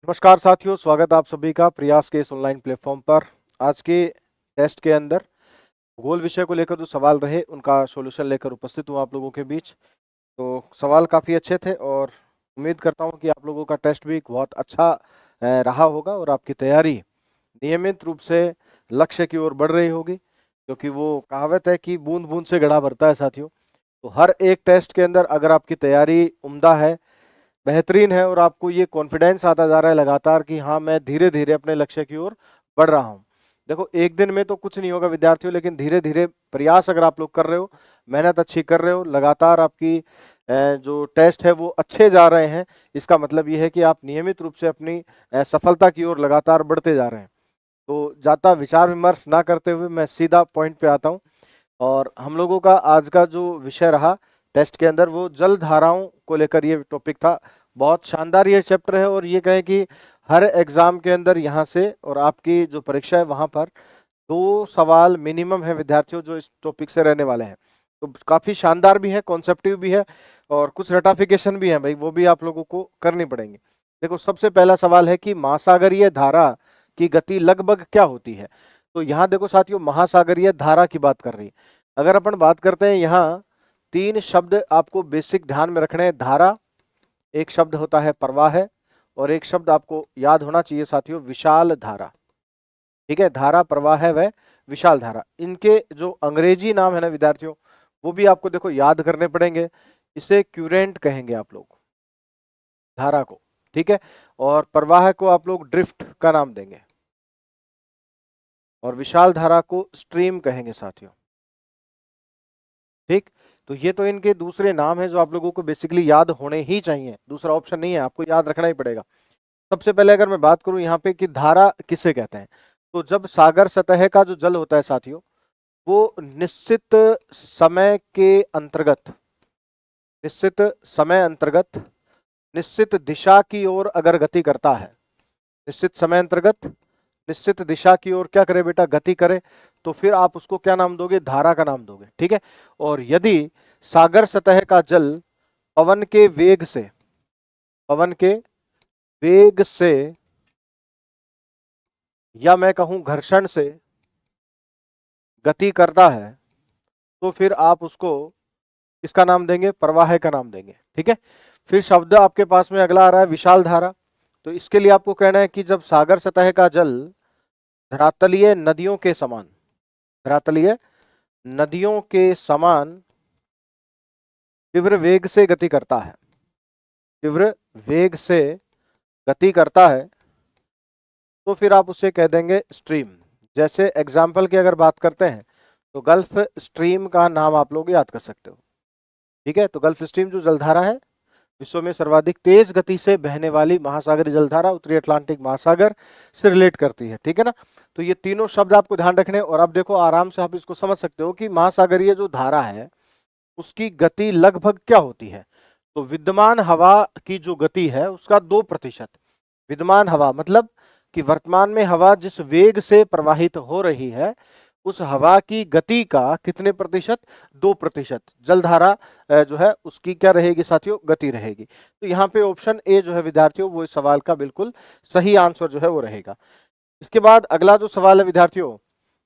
नमस्कार साथियों, स्वागत आप सभी का प्रयास के इस ऑनलाइन प्लेटफॉर्म पर। आज के टेस्ट के अंदर भूगोल विषय को लेकर जो सवाल रहे उनका सॉल्यूशन लेकर उपस्थित हूँ आप लोगों के बीच। तो सवाल काफ़ी अच्छे थे और उम्मीद करता हूँ कि आप लोगों का टेस्ट भी बहुत अच्छा रहा होगा और आपकी तैयारी नियमित रूप से लक्ष्य की ओर बढ़ रही होगी, क्योंकि वो कहावत है कि बूंद बूंद से घड़ा भरता है साथियों। तो हर एक टेस्ट के अंदर अगर आपकी तैयारी उम्दा है, बेहतरीन है और आपको ये कॉन्फिडेंस आता जा रहा है लगातार कि हाँ, मैं धीरे धीरे अपने लक्ष्य की ओर बढ़ रहा हूँ। देखो, एक दिन में तो कुछ नहीं होगा विद्यार्थियों, लेकिन धीरे धीरे प्रयास अगर आप लोग कर रहे हो, मेहनत अच्छी कर रहे हो, लगातार आपकी जो टेस्ट है वो अच्छे जा रहे हैं, इसका मतलब ये है कि आप नियमित रूप से अपनी सफलता की ओर लगातार बढ़ते जा रहे हैं। तो ज़्यादा विचार विमर्श ना करते हुए मैं सीधा पॉइंट पे आता हूँ। और हम लोगों का आज का जो विषय रहा टेस्ट के अंदर, वो जल धाराओं को लेकर ये टॉपिक था। बहुत शानदार ये चैप्टर है और ये कहें कि हर एग्जाम के अंदर यहाँ से और आपकी जो परीक्षा है वहाँ पर 2 सवाल मिनिमम है विद्यार्थियों जो इस टॉपिक से रहने वाले हैं। तो काफ़ी शानदार भी है, कॉन्सेप्टिव भी है और कुछ रटाफिकेशन भी है भाई, वो भी आप लोगों को करनी पड़ेंगे। देखो, सबसे पहला सवाल है कि महासागरीय धारा की गति लगभग क्या होती है। तो यहाँ देखो साथियों, महासागरीय धारा की बात कर रही है। अगर अपन बात करते हैं, यहाँ 3 शब्द आपको बेसिक ध्यान में रखने हैं। धारा, एक शब्द होता है प्रवाह है, और एक शब्द आपको याद होना चाहिए साथियों, विशाल धारा। ठीक है, धारा, प्रवाह है वह विशाल धारा। इनके जो अंग्रेजी नाम है ना विद्यार्थियों, वो भी आपको देखो याद करने पड़ेंगे। इसे क्यूरेंट कहेंगे आप लोग, धारा को। ठीक है, और प्रवाह को आप लोग ड्रिफ्ट का नाम देंगे, और विशाल धारा को स्ट्रीम कहेंगे साथियों। ठीक, तो ये तो इनके दूसरे नाम है जो आप लोगों को बेसिकली याद होने ही चाहिए, दूसरा ऑप्शन नहीं है, आपको याद रखना ही पड़ेगा। सबसे पहले अगर मैं बात करूं यहाँ पे कि धारा किसे कहते हैं, तो जब सागर सतह का जो जल होता है साथियों, वो निश्चित समय अंतर्गत निश्चित दिशा की ओर अगर गति करता है, निश्चित समय अंतर्गत निश्चित दिशा की ओर क्या करे बेटा, गति करे, तो फिर आप उसको क्या नाम दोगे, धारा का नाम दोगे। ठीक है, और यदि सागर सतह का जल पवन के वेग से पवन के वेग से या मैं कहूं घर्षण से गति करता है, तो फिर आप उसको किसका नाम देंगे, प्रवाह का नाम देंगे। ठीक है, फिर शब्द आपके पास में अगला आ रहा है विशाल धारा। तो इसके लिए आपको कहना है कि जब सागर सतह का जल धरातलीय नदियों के समान धरातलीय नदियों के समान तीव्र वेग से गति करता है, तीव्र वेग से गति करता है, तो फिर आप उसे कह देंगे स्ट्रीम। जैसे एग्जाम्पल की अगर बात करते हैं तो गल्फ स्ट्रीम का नाम आप लोग याद कर सकते हो। ठीक है, तो गल्फ स्ट्रीम जो जलधारा है, विश्व में सर्वाधिक तेज गति से बहने वाली महासागरीय जलधारा उत्तरी अटलांटिक महासागर से रिलेट करती है। ठीक है ना, तो ये तीनों शब्द आपको ध्यान रखने, और अब देखो आराम से आप इसको समझ सकते हो कि महासागरीय जो धारा है उसकी गति लगभग क्या होती है। तो विद्यमान हवा की जो गति है उसका 2%। विद्यमान हवा मतलब कि वर्तमान में हवा जिस वेग से प्रवाहित हो रही है, उस हवा की गति का कितने प्रतिशत, 2% जलधारा जो है उसकी क्या रहेगी साथियों, गति रहेगी। तो यहाँ पे ऑप्शन ए जो है विद्यार्थियों, वो इस सवाल का बिल्कुल सही आंसर जो है वो रहेगा। इसके बाद अगला जो सवाल है विद्यार्थियों,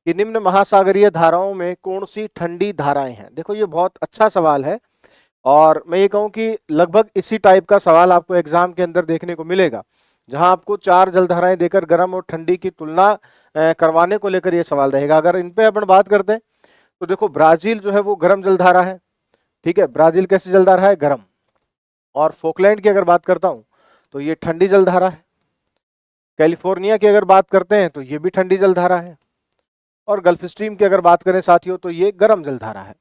कि निम्न महासागरीय धाराओं में कौन सी ठंडी धाराएं हैं। देखो, ये बहुत अच्छा सवाल है और मैं ये कहूँ कि लगभग इसी टाइप का सवाल आपको एग्जाम के अंदर देखने को मिलेगा, जहां आपको 4 जलधाराएं देकर गर्म और ठंडी की तुलना करवाने को लेकर ये सवाल रहेगा। अगर इन पे अपन बात करते हैं तो देखो, ब्राजील जो है वो गर्म जलधारा है। ठीक है, ब्राजील कैसी जलधारा है, गर्म। और फोकलैंड की अगर बात करता हूं तो ये ठंडी जलधारा है। कैलिफोर्निया की अगर बात करते हैं तो ये भी ठंडी जलधारा है। और गल्फ स्ट्रीम की अगर बात करें साथियों तो ये गर्म जलधारा है।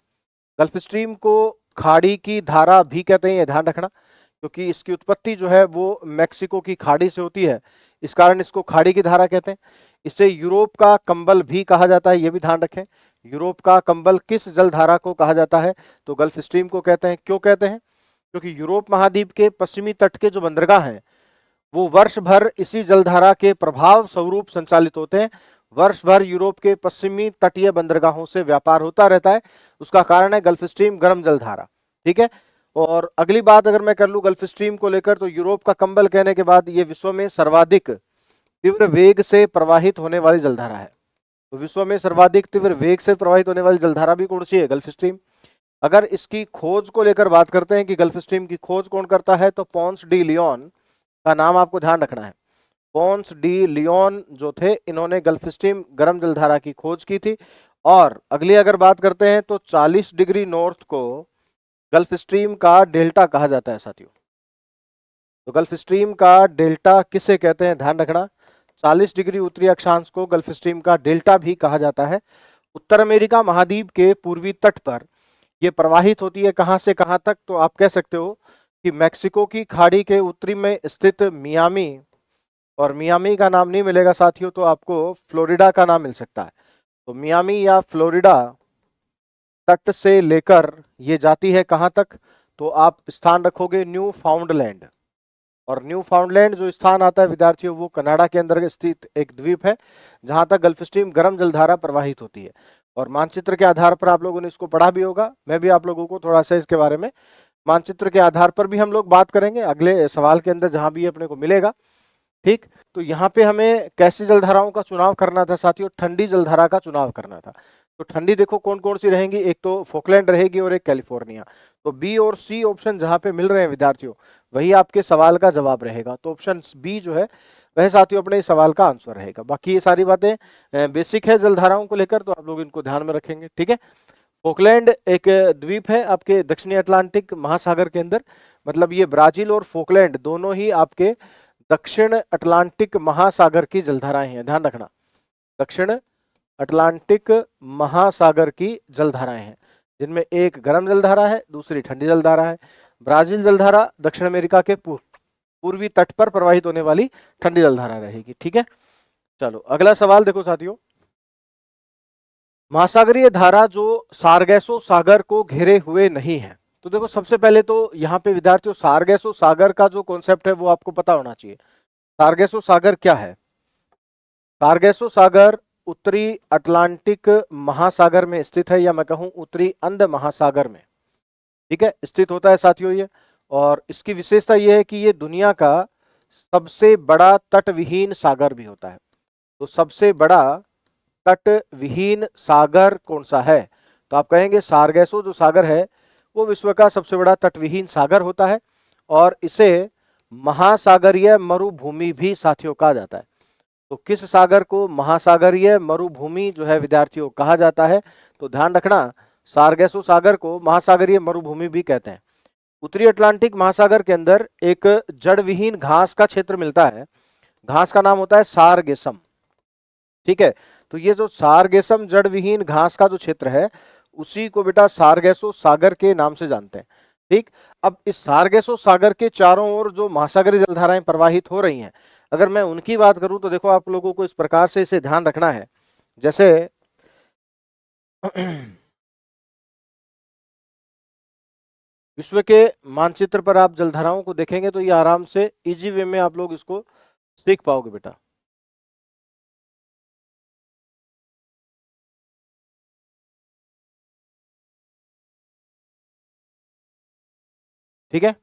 गल्फ स्ट्रीम को खाड़ी की धारा भी कहते हैं, ये ध्यान रखना, क्योंकि इसकी उत्पत्ति जो है वो मैक्सिको की खाड़ी से होती है, इस कारण इसको खाड़ी की धारा कहते हैं। इसे यूरोप का कंबल भी कहा जाता है, ये भी ध्यान रखें। यूरोप का कंबल किस जलधारा को कहा जाता है, तो गल्फ स्ट्रीम को कहते हैं। क्यों कहते हैं, क्योंकि यूरोप महाद्वीप के पश्चिमी तट के जो बंदरगाह हैं वो वर्ष भर इसी जलधारा के प्रभाव स्वरूप संचालित होते हैं। वर्ष भर यूरोप के पश्चिमी तटीय बंदरगाहों से व्यापार होता रहता है, उसका कारण है गल्फ स्ट्रीम गर्म जलधारा। ठीक है, और अगली बात अगर मैं कर लूं गल्फ स्ट्रीम को लेकर, तो यूरोप का कंबल कहने के बाद ये विश्व में सर्वाधिक तीव्र वेग से प्रवाहित होने वाली जलधारा है। तो विश्व में सर्वाधिक तीव्र वेग से प्रवाहित होने वाली जलधारा भी कौन सी है? Gulf stream. अगर इसकी खोज को लेकर बात करते हैं कि गल्फ स्ट्रीम की खोज कौन करता है, तो पोंस डी लियोन का नाम आपको ध्यान रखना है। पोंस डी लियोन जो थे, इन्होंने गल्फ स्ट्रीम गर्म जलधारा की खोज की थी। और अगली अगर बात करते हैं तो 40 डिग्री नॉर्थ को गल्फ स्ट्रीम का डेल्टा कहा जाता है साथियों। तो गल्फ स्ट्रीम का डेल्टा किसे कहते हैं, ध्यान रखना। 40 डिग्री उत्तरी अक्षांश को गल्फ स्ट्रीम का डेल्टा भी कहा जाता है। उत्तर अमेरिका महाद्वीप के पूर्वी तट पर यह प्रवाहित होती है। कहां से कहां तक? तो आप कह सकते हो कि मैक्सिको की खाड़ी के उत्तरी में स्थित मियामी, और मियामी का नाम नहीं मिलेगा साथियों, तो आपको फ्लोरिडा का नाम मिल सकता है। तो मियामी या फ्लोरिडा तट से लेकर ये जाती है कहां तक? तो आप स्थान रखोगे न्यू फाउंडलैंड। और न्यू फाउंडलैंड जो स्थान आता है विद्यार्थियों, वो कनाडा के अंदर स्थित एक द्वीप है जहां तक गल्फ स्ट्रीम गर्म जलधारा प्रवाहित होती है। और मानचित्र के आधार पर आप लोगों ने इसको पढ़ा भी होगा, मैं भी आप लोगों को थोड़ा सा इसके बारे में मानचित्र के आधार पर भी हम लोग बात करेंगे अगले सवाल के अंदर जहां भी अपने को मिलेगा। ठीक, तो यहाँ पे हमें कैसी जलधाराओं का चुनाव करना था साथियों? ठंडी जलधारा का चुनाव करना था। तो ठंडी देखो कौन कौन सी रहेंगी, एक तो फोकलैंड रहेगी और एक कैलिफोर्निया। तो बी और सी ऑप्शन जहां पे मिल रहे हैं विद्यार्थियों, वही आपके सवाल का जवाब रहेगा। तो ऑप्शन बी जो है वह साथियों अपने इस सवाल का आंसर रहेगा। बाकी ये सारी बातें बेसिक है जलधाराओं को लेकर, तो आप लोग इनको ध्यान में रखेंगे। ठीक है, फोकलैंड एक द्वीप है आपके दक्षिणी अटलांटिक महासागर के अंदर। मतलब ये ब्राजील और फोकलैंड दोनों ही आपके दक्षिण अटलांटिक महासागर की जलधाराएं हैं, ध्यान रखना। दक्षिण अटलांटिक महासागर की जलधाराएं हैं, जिनमें एक गर्म जलधारा है, दूसरी ठंडी जलधारा है। ब्राजील जलधारा दक्षिण अमेरिका के पूर्वी तट पर प्रवाहित होने वाली ठंडी जलधारा रहेगी। ठीक है, चलो अगला सवाल देखो साथियों। महासागरीय धारा जो सारगैसो सागर को घेरे हुए नहीं है। तो देखो सबसे पहले तो यहाँ पे विद्यार्थियों सारगैसो सागर का जो कॉन्सेप्ट है वो आपको पता होना चाहिए। सारगैसो सागर क्या है? सारगैसो सागर उत्तरी अटलांटिक महासागर में स्थित है, या मैं कहूं उत्तरी अंध महासागर में, ठीक है, स्थित होता है साथियों ये। और इसकी विशेषता यह है कि ये दुनिया का सबसे बड़ा तटविहीन सागर भी होता है। तो सबसे बड़ा तटविहीन सागर कौन सा है? तो आप कहेंगे सारगैसो जो सागर है वो विश्व का सबसे बड़ा तटविहीन सागर होता है, और इसे महासागरीय मरुभूमि भी साथियों कहा जाता है। तो किस सागर को महासागरीय मरुभूमि जो है विद्यार्थियों कहा जाता है? तो ध्यान रखना, सारगैसो सागर को महासागरीय मरुभूमि भी कहते हैं। उत्तरी अटलांटिक महासागर के अंदर एक जड़विहीन घास का क्षेत्र मिलता है, घास का नाम होता है सारगेसम। ठीक है, तो ये जो सारगेसम जड़विहीन घास का जो क्षेत्र है उसी को बेटा सारगैसो सागर के नाम से जानते हैं। ठीक, अब इस सारगैसो सागर के चारों ओर जो महासागरीय जलधाराएं प्रवाहित हो रही हैं, अगर मैं उनकी बात करूं तो देखो आप लोगों को इस प्रकार से इसे ध्यान रखना है। जैसे विश्व के मानचित्र पर आप जलधाराओं को देखेंगे तो ये आराम से इजी वे में आप लोग इसको सीख पाओगे बेटा। ठीक है,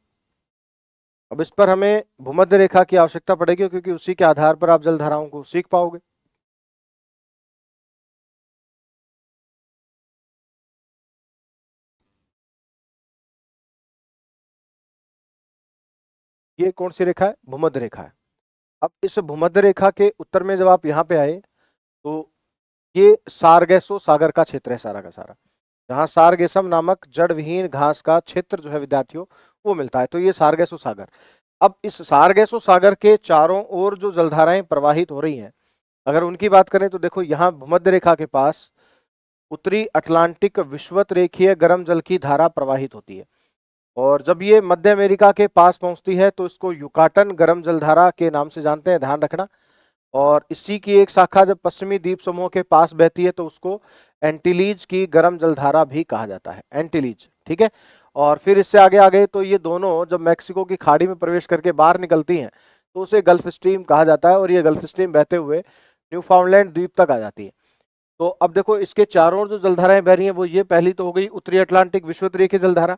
अब इस पर हमें भूमध्य रेखा की आवश्यकता पड़ेगी, क्योंकि उसी के आधार पर आप जलधाराओं को सीख पाओगे। ये कौन सी रेखा है? भूमध्य रेखा है। अब इस भूमध्य रेखा के उत्तर में जब आप यहाँ पे आए तो ये सारगैसो सागर का क्षेत्र है सारा का सारा, जहां सारगेसम नामक जड़विहीन घास का क्षेत्र जो है विद्यार्थियों वो मिलता है। तो ये सारगैसो सागर। अब इस सारगैसो सागर के चारों ओर जो जलधाराएं प्रवाहित हो रही हैं, अगर उनकी बात करें तो देखो यहाँ भूमध्य रेखा के पास उत्तरी अटलांटिक विषुवत रेखीय गर्म जल की धारा प्रवाहित होती है, और जब ये मध्य अमेरिका के पास पहुंचती है तो इसको युकाटन गर्म जलधारा के नाम से जानते हैं, ध्यान रखना। और इसी की एक शाखा जब पश्चिमी द्वीप समूह के पास बहती है तो उसको एंटीलीज की गर्म जलधारा भी कहा जाता है, एंटीलीज। ठीक है, और फिर इससे आगे आ गए तो ये दोनों जब मैक्सिको की खाड़ी में प्रवेश करके बाहर निकलती हैं तो उसे गल्फ स्ट्रीम कहा जाता है, और ये गल्फ स्ट्रीम बहते हुए न्यूफाउंडलैंड द्वीप तक आ जाती है। तो अब देखो इसके चारों ओर जो जलधाराएं बह रही हैं वो ये पहली तो हो गई उत्तरी अटलांटिक विषुवत रेखीय जलधारा,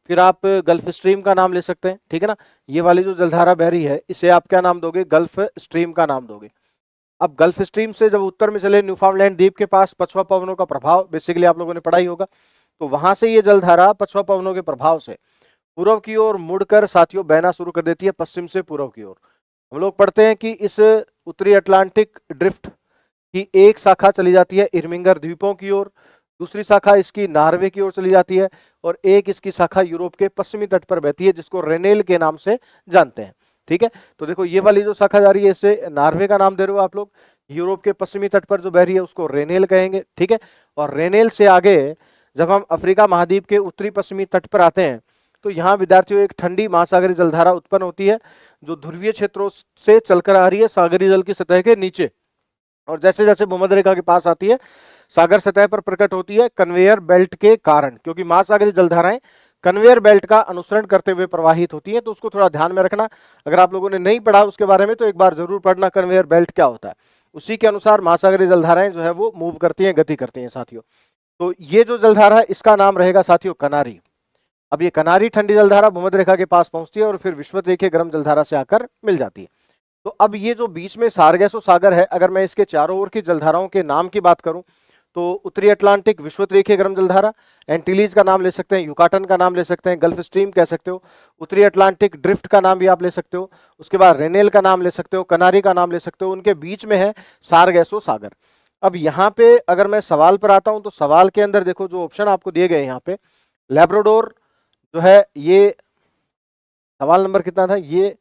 फिर आप गल्फ स्ट्रीम का नाम ले सकते हैं, ठीक है ना। ये वाली जो जलधारा बह रही है इसे आप क्या नाम दोगे, गल्फ स्ट्रीम का नाम दोगे। अब गल्फ स्ट्रीम से जब उत्तर में चले न्यूफाउंडलैंड द्वीप के पास पछुआ पवनों का प्रभाव बेसिकली आप लोगों ने पढ़ा ही होगा, तो वहां से ये जलधारा पछुआ पवनों के प्रभाव से पूर्व की ओर मुड़कर साथियों बहना शुरू कर देती है, पश्चिम से पूर्व की ओर। हम लोग पढ़ते हैं कि इस उत्तरी अटलांटिक ड्रिफ्ट की एक शाखा चली जाती है इरमिंगर द्वीपों की ओर, दूसरी शाखा इसकी नॉर्वे की ओर चली जाती है, और एक इसकी शाखा यूरोप के पश्चिमी तट पर बहती है जिसको रेनेल के नाम से जानते हैं, ठीक है। तो देखो ये वाली जो शाखा जा रही है इसे नॉर्वे का नाम दे रहे हो आप लोग, यूरोप के पश्चिमी तट पर जो बह रही है उसको रेनेल कहेंगे, ठीक है। और रेनेल से आगे जब हम अफ्रीका महाद्वीप के उत्तरी पश्चिमी तट पर आते हैं तो यहाँ विद्यार्थियों एक ठंडी महासागरीय जलधारा उत्पन्न होती है जो ध्रुवीय क्षेत्रों से चलकर आ रही है सागरीय जल की सतह के नीचे, और जैसे जैसे भूमध्य रेखा के पास आती है सागर सतह पर प्रकट होती है कन्वेयर बेल्ट के कारण, क्योंकि महासागरीय जलधाराएं कन्वेयर बेल्ट का अनुसरण करते हुए प्रवाहित होती है, तो उसको थोड़ा ध्यान में रखना। अगर आप लोगों ने नहीं पढ़ा उसके बारे में तो एक बार जरूर पढ़ना कन्वेयर बेल्ट क्या होता है, उसी के अनुसार महासागरीय जलधाराएं जो है वो मूव करती हैं, गति करती हैं साथियों। तो ये जो जलधारा है इसका नाम रहेगा साथियों कनारी। अब ये कनारी ठंडी जलधारा भूमध्य रेखा के पास पहुंचती है और फिर विषुवत रेखीय गर्म जलधारा से आकर मिल जाती है। तो अब ये जो बीच में सारगैसो सागर है, अगर मैं इसके चारों ओर की जलधाराओं के नाम की बात करूं तो उत्तरी अटलांटिक विषुवत रेखीय गर्म जलधारा, एंटीलीज का नाम ले सकते हैं, युकाटन का नाम ले सकते हैं, गल्फ स्ट्रीम कह सकते हो, उत्तरी अटलांटिक ड्रिफ्ट का नाम भी आप ले सकते हो, उसके बाद रेनेल का नाम ले सकते हो, कनारी का नाम ले सकते हो, उनके बीच में है सारगैसो सागर। अब यहाँ पे अगर मैं सवाल पर आता हूं तो सवाल के अंदर देखो जो ऑप्शन आपको दिए गए यहाँ पे लैब्राडोर जो है, ये सवाल नंबर कितना था, ये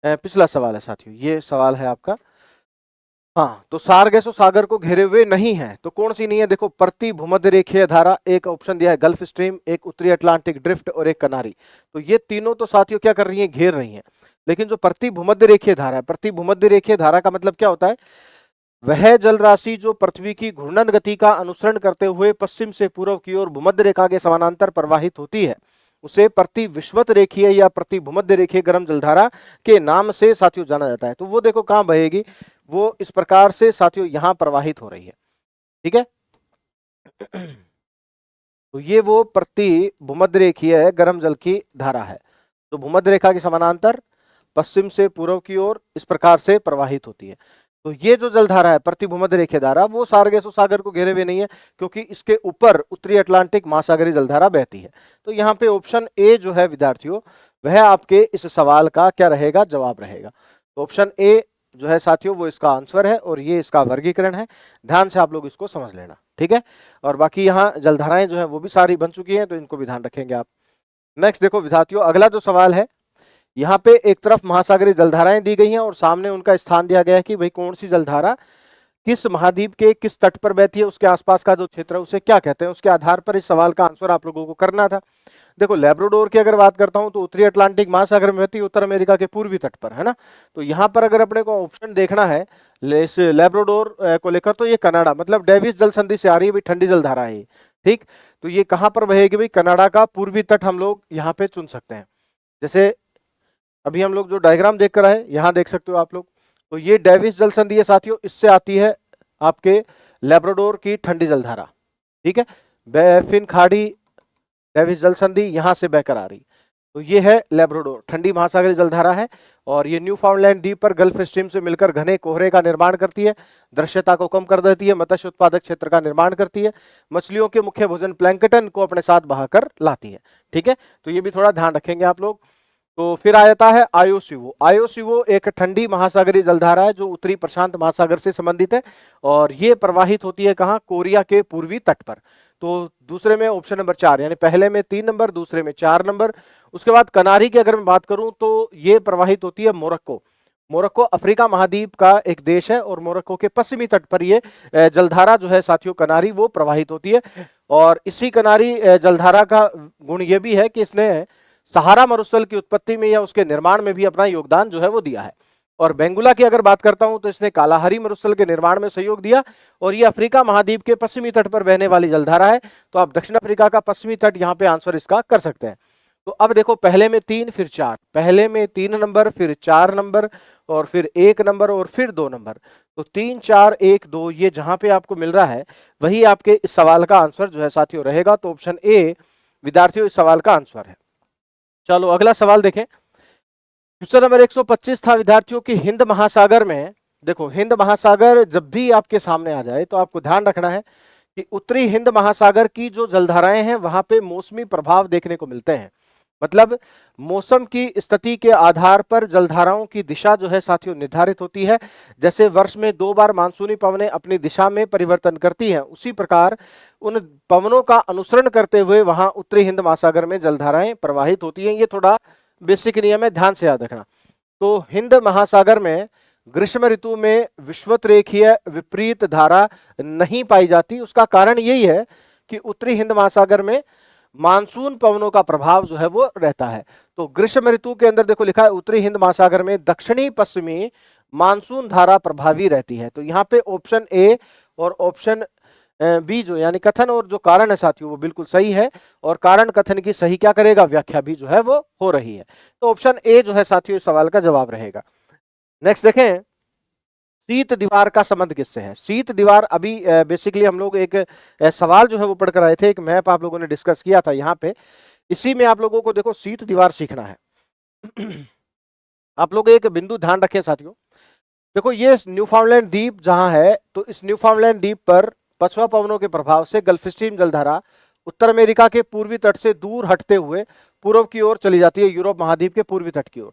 पिछला सवाल है साथियों, ये सवाल है आपका। हाँ, तो सारगैसो सागर को घेरे हुए नहीं है, तो कौन सी नहीं है, देखो प्रति भूमध्य रेखीय धारा, एक ऑप्शन दिया है गल्फ स्ट्रीम, एक उत्तरी अटलांटिक ड्रिफ्ट और एक कनारी। तो ये तीनों तो साथियों क्या कर रही हैं, घेर रही हैं। लेकिन जो प्रति भूमध्य रेखीय धारा है, प्रति भूमध्य रेखीय धारा का मतलब क्या होता है, वह जल राशि जो पृथ्वी की घूर्णन गति का अनुसरण करते हुए पश्चिम से पूर्व की ओर भूमध्य रेखा के समानांतर प्रवाहित होती है उसे प्रति विषुवत रेखीय या प्रति भूमध्य रेखीय गर्म जलधारा के नाम से साथियों जाना जाता है। तो वो देखो कहां बहेगी, वो इस प्रकार से साथियों यहां प्रवाहित हो रही है, ठीक है। तो ये वो प्रति भूमध्य रेखीय गर्म जल की धारा है तो भूमध्य रेखा के समानांतर पश्चिम से पूर्व की ओर इस प्रकार से प्रवाहित होती है। तो ये जो जलधारा है प्रति भूमध्य रेखीय धारा वो सारगैसो सागर को घेरे हुए नहीं है, क्योंकि इसके ऊपर उत्तरी अटलांटिक महासागरीय जलधारा बहती है। तो यहाँ पे ऑप्शन ए जो है विद्यार्थियों वह आपके इस सवाल का क्या रहेगा, जवाब रहेगा। तो ऑप्शन ए जो है साथियों वो इसका आंसर है और ये इसका वर्गीकरण है। ध्यान से आप लोग इसको समझ लेना, ठीक है। और बाकी यहाँ जलधाराएं जो है वो भी सारी बन चुकी हैं, तो इनको भी ध्यान रखेंगे आप। नेक्स्ट देखो विद्यार्थियों, अगला जो सवाल है, यहाँ पे एक तरफ महासागरीय जलधाराएं दी गई हैं और सामने उनका स्थान दिया गया है कि भाई कौन सी जलधारा किस महाद्वीप के किस तट पर बहती है, उसके आसपास का जो क्षेत्र है उसे क्या कहते हैं। उसके आधार पर इस सवाल का आंसर आप लोगों को करना था। देखो लैब्राडोर की अगर बात करता हूं तो उत्तरी अटलांटिक महासागर में बहती है, उत्तर अमेरिका के पूर्वी तट पर, है ना। तो यहाँ पर अगर अपने को ऑप्शन देखना है इस लैब्राडोर को लेकर तो ये कनाडा मतलब डेविस जल संधि से आ रही है भाई ठंडी जलधारा है, ठीक। तो ये कहाँ पर बहेगी भाई, कनाडा का पूर्वी तट हम लोग यहाँ पे चुन सकते हैं। जैसे अभी हम लोग जो डायग्राम देख कर आए यहाँ देख सकते हो आप लोग, तो ये डेविस जल संधि है साथियों, इससे आती है आपके लैब्राडोर की ठंडी जलधारा, ठीक है। बैफिन खाड़ी डेविस जल संधि यहाँ से बहकर आ रही, तो ये है लैब्राडोर ठंडी महासागरीय जलधारा है। और ये न्यूफाउंडलैंड द्वीप पर गल्फ स्ट्रीम से मिलकर घने कोहरे का निर्माण करती है, दृश्यता को कम कर देती है, मत्स्य उत्पादक क्षेत्र का निर्माण करती है, मछलियों के मुख्य भोजन प्लैंकटन को अपने साथ बहाकर लाती है, ठीक है। तो ये भी थोड़ा ध्यान रखेंगे आप लोग। तो फिर आ जाता है आयोसिवो। आयोसिवो एक ठंडी महासागरीय जलधारा है जो उत्तरी प्रशांत महासागर से संबंधित है और ये प्रवाहित होती है कहाँ, कोरिया के पूर्वी तट पर। तो दूसरे में ऑप्शन नंबर 4, यानी पहले में 3 नंबर, दूसरे में 4 नंबर। उसके बाद कनारी की अगर मैं बात करूं तो ये प्रवाहित होती है मोरक्को। मोरक्को अफ्रीका महाद्वीप का एक देश है और मोरक्को के पश्चिमी तट पर ये जलधारा जो है साथियों कनारी वो प्रवाहित होती है। और इसी कनारी जलधारा का गुण ये भी है कि इसने सहारा मरुस्थल की उत्पत्ति में या उसके निर्माण में भी अपना योगदान जो है वो दिया है। और बेंगुला की अगर बात करता हूं तो इसने कालाहारी मरुस्थल के निर्माण में सहयोग दिया और ये अफ्रीका महाद्वीप के पश्चिमी तट पर बहने वाली जलधारा है। तो आप दक्षिण अफ्रीका का पश्चिमी तट यहाँ पे आंसर इसका कर सकते हैं। तो अब देखो पहले में 3 फिर 4, पहले में 3 नंबर फिर 4 नंबर और फिर 1 नंबर और फिर 2 नंबर। तो 3 4 1 2 ये जहां पे आपको मिल रहा है वही आपके इस सवाल का आंसर जो है साथियों रहेगा। तो ऑप्शन ए विद्यार्थियों इस सवाल का आंसर है। चलो अगला सवाल देखें। क्वेश्चन नंबर 125 था विद्यार्थियों की, हिंद महासागर में, देखो हिंद महासागर जब भी आपके सामने आ जाए तो आपको ध्यान रखना है कि उत्तरी हिंद महासागर की जो जलधाराएं हैं वहां पे मौसमी प्रभाव देखने को मिलते हैं। मतलब मौसम की स्थिति के आधार पर जलधाराओं की दिशा जो है साथियों निर्धारित होती है। जैसे वर्ष में 2 बार मानसूनी पवनें अपनी दिशा में परिवर्तन करती हैं, उसी प्रकार उन पवनों का अनुसरण करते हुए वहां उत्तरी हिंद महासागर में जलधाराएं प्रवाहित होती हैं। ये थोड़ा बेसिक नियम है, ध्यान से याद रखना। तो हिंद महासागर में ग्रीष्म ऋतु में विषुवत रेखीय विपरीत धारा नहीं पाई जाती। उसका कारण यही है कि उत्तरी हिंद महासागर में मानसून पवनों का प्रभाव जो है वो रहता है। तो ग्रीष्म ऋतु के अंदर देखो लिखा है उत्तरी हिंद महासागर में दक्षिणी पश्चिमी मानसून धारा प्रभावी रहती है। तो यहाँ पे ऑप्शन ए और ऑप्शन बी जो यानी कथन और जो कारण है साथियों वो बिल्कुल सही है, और कारण कथन की सही क्या करेगा, व्याख्या भी जो है वो हो रही है। तो ऑप्शन ए जो है साथियों इस सवाल का जवाब रहेगा। नेक्स्ट देखें, शीत दीवार का संबंध किससे है। शीत दीवार अभी बेसिकली हम लोग एक सवाल जो है वो पढ़कर आए थे, एक मैप आप लोगों ने डिस्कस किया था यहाँ पे, इसी में आप लोगों को देखो शीत दीवार सीखना है। आप लोग एक बिंदु ध्यान रखें साथियों, देखो ये न्यूफाउंडलैंड द्वीप जहां है, तो इस न्यूफाउंडलैंड द्वीप पर पछुआ पवनों के प्रभाव से गल्फ स्ट्रीम जलधारा उत्तर अमेरिका के पूर्वी तट से दूर हटते हुए पूर्व की ओर चली जाती है, यूरोप महाद्वीप के पूर्वी तट की ओर।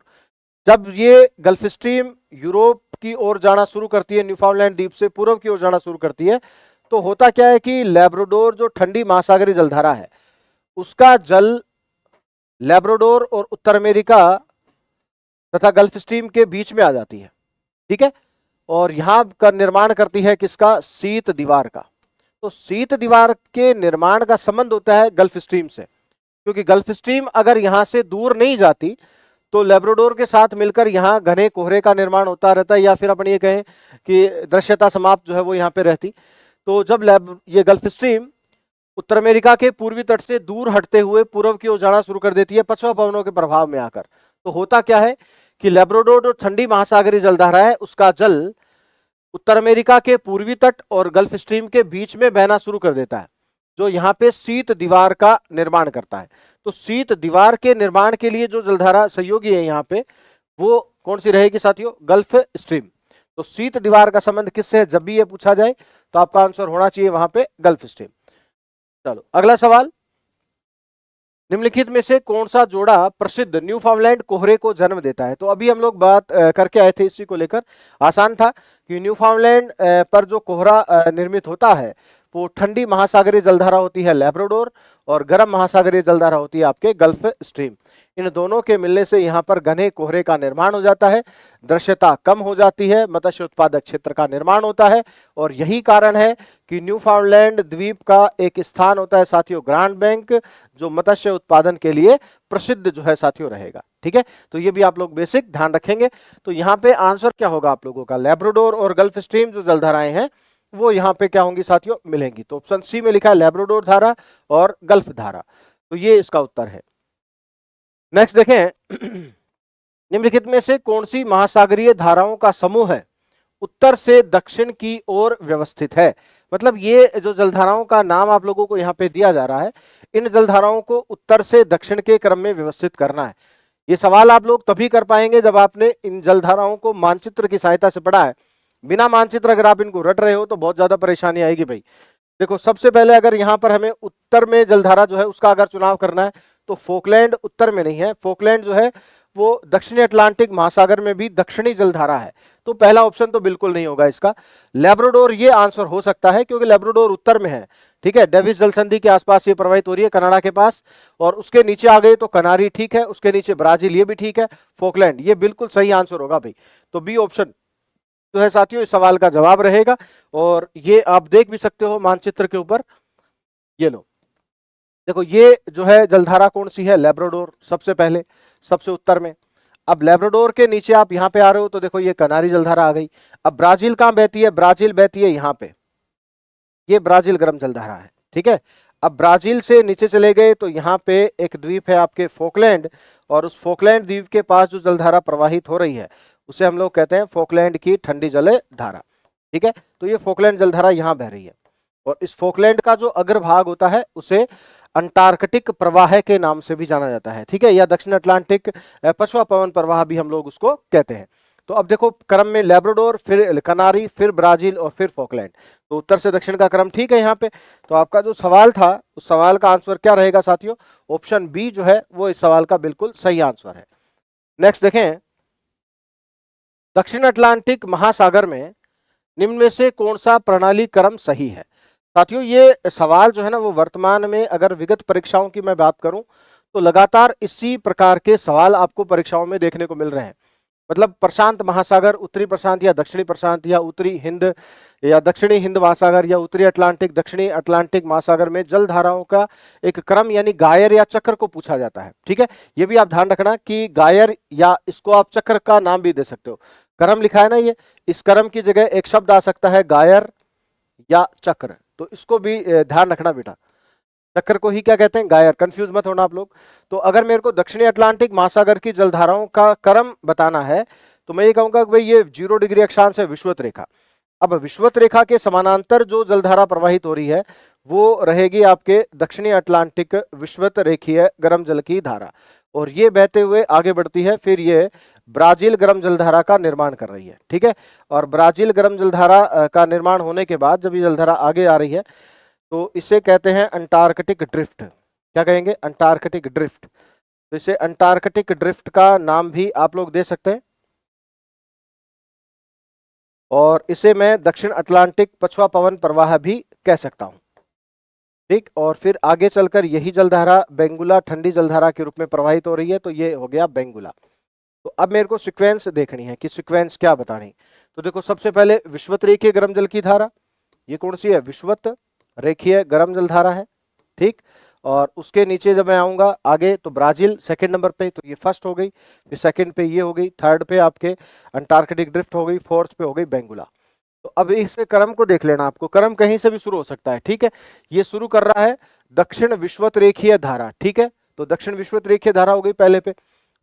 जब ये गल्फ स्ट्रीम यूरोप की ओर जाना शुरू करती है, न्यूफाउंडलैंड द्वीप से पूर्व की ओर जाना शुरू करती है, तो होता क्या है कि लैब्राडोर जो ठंडी महासागरीय जलधारा है उसका जल लैब्राडोर और उत्तर अमेरिका तथा गल्फ स्ट्रीम के बीच में आ जाती है, ठीक है, और यहां का निर्माण करती है किसका, शीत दीवार का। तो शीत दीवार के निर्माण का संबंध होता है गल्फ स्ट्रीम से, क्योंकि गल्फ स्ट्रीम अगर यहां से दूर नहीं जाती तो लैब्राडोर के साथ मिलकर यहाँ घने कोहरे का निर्माण होता रहता है, या फिर अपन ये कहें कि दृश्यता समाप्त जो है वो यहाँ पे रहती। तो जब ये गल्फ स्ट्रीम उत्तर अमेरिका के पूर्वी तट से दूर हटते हुए पूर्व की ओर जाना शुरू कर देती है पछुआ पवनों के प्रभाव में आकर, तो होता क्या है कि लैब्राडोर जो ठंडी महासागरीय जलधारा है उसका जल उत्तर अमेरिका के पूर्वी तट और गल्फ स्ट्रीम के बीच में बहना शुरू कर देता है, जो यहाँ पे शीत दीवार का निर्माण करता है। तो शीत दीवार के निर्माण के लिए जो जलधारा सहयोगी है यहाँ पे वो कौन सी रहेगी साथियों, गल्फ स्ट्रीम। तो शीत दीवार का संबंध किससे है, जब भी ये पूछा जाए तो आपका आंसर होना चाहिए वहां पे गल्फ स्ट्रीम। चलो अगला सवाल, निम्नलिखित में से कौन सा जोड़ा प्रसिद्ध न्यूफाउंडलैंड कोहरे को जन्म देता है। तो अभी हम लोग बात करके आए थे इसी को लेकर, आसान था कि न्यूफाउंडलैंड पर जो कोहरा निर्मित होता है वो ठंडी महासागरीय जलधारा होती है लैब्राडोर, और गर्म महासागरीय जलधारा होती है आपके गल्फ स्ट्रीम। इन दोनों के मिलने से यहाँ पर घने कोहरे का निर्माण हो जाता है, दृश्यता कम हो जाती है, मत्स्य उत्पादक क्षेत्र का निर्माण होता है, और यही कारण है कि न्यूफाउंडलैंड द्वीप का एक स्थान होता है साथियों ग्रांड बैंक, जो मत्स्य उत्पादन के लिए प्रसिद्ध जो है साथियों रहेगा, ठीक है। तो ये भी आप लोग बेसिक ध्यान रखेंगे। तो यहाँ पे आंसर क्या होगा आप लोगों का, लैब्राडोर और गल्फ स्ट्रीम जो जलधाराएं हैं वो यहाँ पे क्या होंगी साथियों, मिलेंगी। तो ऑप्शन सी में लिखा है लैब्राडोर धारा और गल्फ धारा, तो ये इसका उत्तर है। नेक्स्ट देखें, निम्नलिखित में से कौन सी महासागरीय धाराओं का समूह है उत्तर से दक्षिण की ओर व्यवस्थित है। मतलब ये जो जलधाराओं का नाम आप लोगों को यहाँ पे दिया जा रहा है, इन जलधाराओं को उत्तर से दक्षिण के क्रम में व्यवस्थित करना है। ये सवाल आप लोग तभी कर पाएंगे जब आपने इन जलधाराओं को मानचित्र की सहायता से पढ़ा है। बिना मानचित्र अगर आप इनको रट रहे हो तो बहुत ज्यादा परेशानी आएगी भाई। देखो सबसे पहले अगर यहाँ पर हमें उत्तर में जलधारा जो है उसका अगर चुनाव करना है तो फोकलैंड उत्तर में नहीं है, फोकलैंड जो है वो दक्षिणी अटलांटिक महासागर में भी दक्षिणी जलधारा है, तो पहला ऑप्शन तो बिल्कुल नहीं होगा इसका। लैब्राडोर ये आंसर हो सकता है क्योंकि लैब्राडोर उत्तर में है, ठीक है, डेविस जल संधि के आसपास ये प्रवाहित हो रही है कनाडा के पास, और उसके नीचे आ गए तो कनारी ठीक है, उसके नीचे ब्राजील ये भी ठीक है, फोकलैंड ये बिल्कुल सही आंसर होगा भाई। तो बी ऑप्शन जो है साथियों इस सवाल का जवाब रहेगा, और ये आप देख भी सकते हो मानचित्र के ऊपर, ये लो देखो ये जो है जलधारा कौन सी है, लैब्राडोर सबसे पहले सबसे उत्तर में। अब लैब्राडोर के नीचे आप यहाँ पे आ रहे हो तो देखो ये कनारी जलधारा आ गई। अब ब्राजील कहाँ बहती है, ब्राजील बहती है यहाँ पे, ये ब्राजील गर्म जलधारा है, ठीक है। अब ब्राजील से नीचे चले गए तो यहाँ पे एक द्वीप है आपके फोकलैंड, और उस फोकलैंड द्वीप के पास जो जलधारा प्रवाहित हो रही है उसे हम लोग कहते हैं फोकलैंड की ठंडी जल धारा, ठीक है। तो ये फोकलैंड जलधारा यहाँ बह रही है, और इस फोकलैंड का जो अग्रभाग होता है उसे अंटार्कटिक प्रवाह के नाम से भी जाना जाता है, ठीक है, या दक्षिण अटलांटिक पछुआ पवन प्रवाह भी हम लोग उसको कहते हैं। तो अब देखो क्रम में लेब्राडोर, फिर कनारी, फिर ब्राजील और फिर फॉकलैंड। तो उत्तर से दक्षिण का क्रम ठीक है यहाँ पे। तो आपका जो सवाल था उस सवाल का आंसर क्या रहेगा साथियों? ऑप्शन बी जो है वो इस सवाल का बिल्कुल सही आंसर है। नेक्स्ट देखें, दक्षिण अटलांटिक महासागर में निम्न में से कौन सा प्रणाली क्रम सही है? साथियों ये सवाल जो है ना वो वर्तमान में अगर विगत परीक्षाओं की मैं बात करूं तो लगातार इसी प्रकार के सवाल आपको परीक्षाओं में देखने को मिल रहे हैं। मतलब प्रशांत महासागर, उत्तरी प्रशांत या दक्षिणी प्रशांत, या उत्तरी हिंद या दक्षिणी हिंद महासागर, या उत्तरी अटलांटिक दक्षिणी अटलांटिक महासागर में जल धाराओं का एक क्रम यानी गायर या चक्र को पूछा जाता है, ठीक है। ये भी आप ध्यान रखना कि गायर या इसको आप चक्र का नाम भी दे सकते हो। क्रम लिखा है ना ये, इस क्रम की जगह एक शब्द आ सकता है गायर या चक्र, तो इसको भी ध्यान रखना बेटा। चक्र को ही क्या कहते हैं? गायर। कंफ्यूज मत होना आप लोग। तो अगर मेरे को दक्षिणी अटलांटिक महासागर की जलधाराओं का क्रम बताना है तो मैं ये कहूंगा कि भाई ये 0 डिग्री अक्षांश है विषुवत रेखा। अब विषुवत रेखा के समानांतर जो जलधारा प्रवाहित हो रही है वो रहेगी आपके दक्षिणी अटलांटिक विषुवत रेखीय गर्म जल की धारा, और ये बहते हुए आगे बढ़ती है, फिर ये ब्राजील गर्म जलधारा का निर्माण कर रही है, ठीक है। और ब्राजील गर्म जलधारा का निर्माण होने के बाद जब ये जलधारा आगे आ रही है तो इसे कहते हैं अंटार्कटिक ड्रिफ्ट। क्या कहेंगे? Antarctic drift. तो इसे अंटार्कटिक ड्रिफ्ट का नाम भी आप लोग दे सकते हैं, और इसे मैं दक्षिण अटलांटिक पछुआ पवन प्रवाह भी कह सकता हूं, ठीक। और फिर आगे चलकर यही जलधारा बेंगुला ठंडी जलधारा के रूप में प्रवाहित हो रही है, तो ये हो गया बेंगुला। तो अब मेरे को सीक्वेंस देखनी है कि सीक्वेंस क्या बतानी। तो देखो सबसे पहले विषुवत रेखीय गर्म जल की धारा, ये कौन सी है? विषुवत रेखीय गर्म जलधारा है, ठीक। और उसके नीचे जब मैं आऊंगा आगे तो ब्राजील सेकंड नंबर पे, तो ये फर्स्ट हो गई, फिर सेकंड पे ये हो गई, थर्ड पे आपके अंटार्कटिक ड्रिफ्ट हो गई, फोर्थ पे हो गई बेंगुला। तो अब इस क्रम को देख लेना, आपको क्रम कहीं से भी शुरू हो सकता है, ठीक है। ये शुरू कर रहा है दक्षिण विषुवत रेखीय धारा, ठीक है। तो दक्षिण विषुवत रेखीय धारा हो गई पहले पे,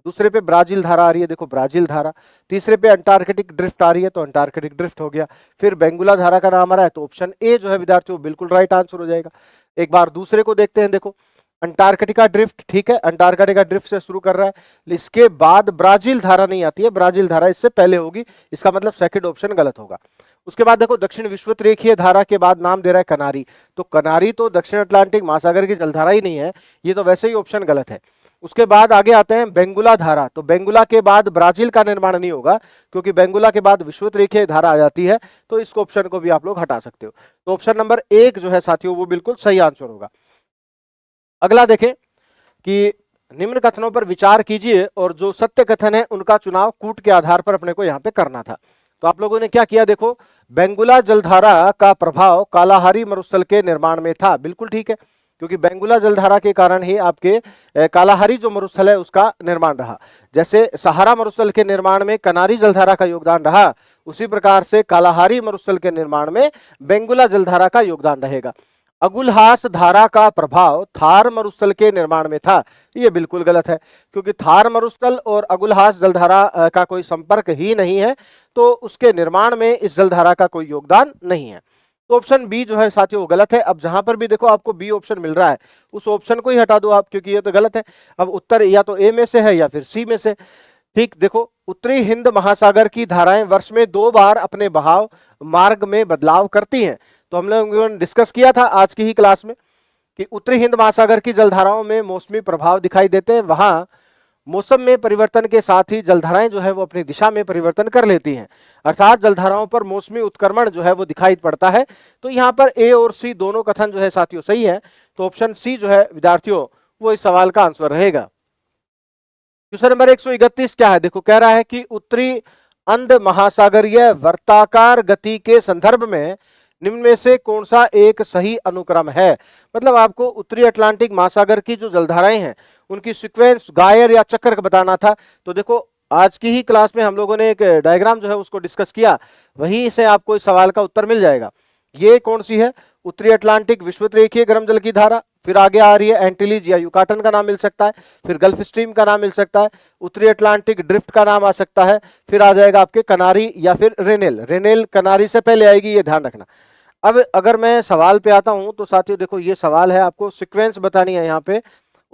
दूसरे पे ब्राजील धारा आ रही है, देखो ब्राजील धारा, तीसरे पे अंटार्कटिक ड्रिफ्ट आ रही है तो अंटार्कटिक ड्रिफ्ट हो गया, फिर बेंगुला धारा का नाम आ रहा है, तो ऑप्शन ए जो है विद्यार्थियों बिल्कुल राइट आंसर हो जाएगा। एक बार दूसरे को देखते हैं, देखो अंटार्कटिका ड्रिफ्ट, ठीक है, अंटार्कटिका ड्रिफ्ट से शुरू कर रहा है, इसके बाद ब्राजील धारा नहीं आती है, ब्राजील धारा इससे पहले होगी, इसका मतलब सेकंड ऑप्शन गलत होगा। उसके बाद देखो दक्षिण विषुवत रेखीय धारा के बाद नाम दे रहा है कनारी, तो कनारी तो दक्षिण अटलांटिक महासागर की जलधारा ही नहीं है, ये तो वैसे ही ऑप्शन गलत है। उसके बाद आगे आते हैं बेंगुला धारा, तो बेंगुला के बाद ब्राजील का निर्माण नहीं होगा क्योंकि बेंगुला के बाद विषुवत रेखीय धारा आ जाती है, तो इस ऑप्शन को भी आप लोग हटा सकते हो। तो ऑप्शन नंबर 1 जो है साथियों वो बिल्कुल सही आंसर होगा। अगला देखें कि निम्न कथनों पर विचार कीजिए और जो सत्य कथन है उनका चुनाव कूट के आधार पर अपने को यहाँ पे करना था। तो आप लोगों ने क्या किया, देखो बेंगुला जलधारा का प्रभाव कालाहारी मरुस्थल के निर्माण में था, बिल्कुल ठीक है, क्योंकि बेंगुला जलधारा के कारण ही आपके कालाहारी जो मरुस्थल है उसका निर्माण रहा। जैसे सहारा मरुस्थल के निर्माण में कनारी जलधारा का योगदान रहा, उसी प्रकार से कालाहारी मरुस्थल के निर्माण में बेंगुला जलधारा का योगदान रहेगा। अगुलहास धारा का प्रभाव थार मरुस्थल के निर्माण में था, ये बिल्कुल गलत है, क्योंकि थार मरुस्थल और अगुलहास जलधारा का कोई संपर्क ही नहीं है, तो उसके निर्माण में इस जलधारा का कोई योगदान नहीं है। तो ऑप्शन बी जो है साथियों वो गलत है। अब जहां पर भी देखो आपको बी ऑप्शन मिल रहा है उस ऑप्शन को ही हटा दो आप, क्योंकि ये तो गलत है। अब उत्तर या तो ए में से है या फिर सी में से, ठीक। देखो उत्तरी हिंद महासागर की धाराएं वर्ष में 2 बार अपने बहाव मार्ग में बदलाव करती हैं। तो हम लोगों ने डिस्कस किया था आज की ही क्लास में कि उत्तरी हिंद महासागर की जलधाराओं में मौसमी प्रभाव दिखाई देते हैं, वहां मौसम में परिवर्तन के साथ ही जलधाराएं जो है वो अपनी दिशा में परिवर्तन कर लेती हैं, अर्थात जलधाराओं पर मौसमी उत्क्रमण जो है वो दिखाई पड़ता है। तो यहाँ पर ए और सी दोनों कथन जो है साथियों सही है, तो ऑप्शन सी जो है विद्यार्थियों वो इस सवाल का आंसर रहेगा। क्वेश्चन नंबर 131 क्या है, देखो कह रहा है कि उत्तरी अंध महासागरीय वर्ताकार गति के संदर्भ में निम्न में से कौन सा एक सही अनुक्रम है। मतलब आपको उत्तरी अटलांटिक महासागर की जो जलधाराएं हैं उनकी सीक्वेंस गायर या चक्र बताना था। तो देखो आज की ही क्लास में हम लोगों ने एक डायग्राम जो है उसको डिस्कस किया, वहीं से आपको इस सवाल का उत्तर मिल जाएगा। ये कौन सी है? उत्तरी अटलांटिक विषुवत रेखीय गर्म जल की धारा, फिर आगे आ रही है एंटीलीज या युकाटन का नाम मिल सकता है, फिर गल्फ स्ट्रीम का नाम मिल सकता है, उत्तरी अटलांटिक ड्रिफ्ट का नाम आ सकता है, फिर आ जाएगा आपके कनारी या फिर रेनेल। रेनेल कनारी से पहले आएगी, ये ध्यान रखना। अब अगर मैं सवाल पे आता हूं तो साथियों देखो, ये सवाल है, आपको सीक्वेंस बतानी है यहाँ पे।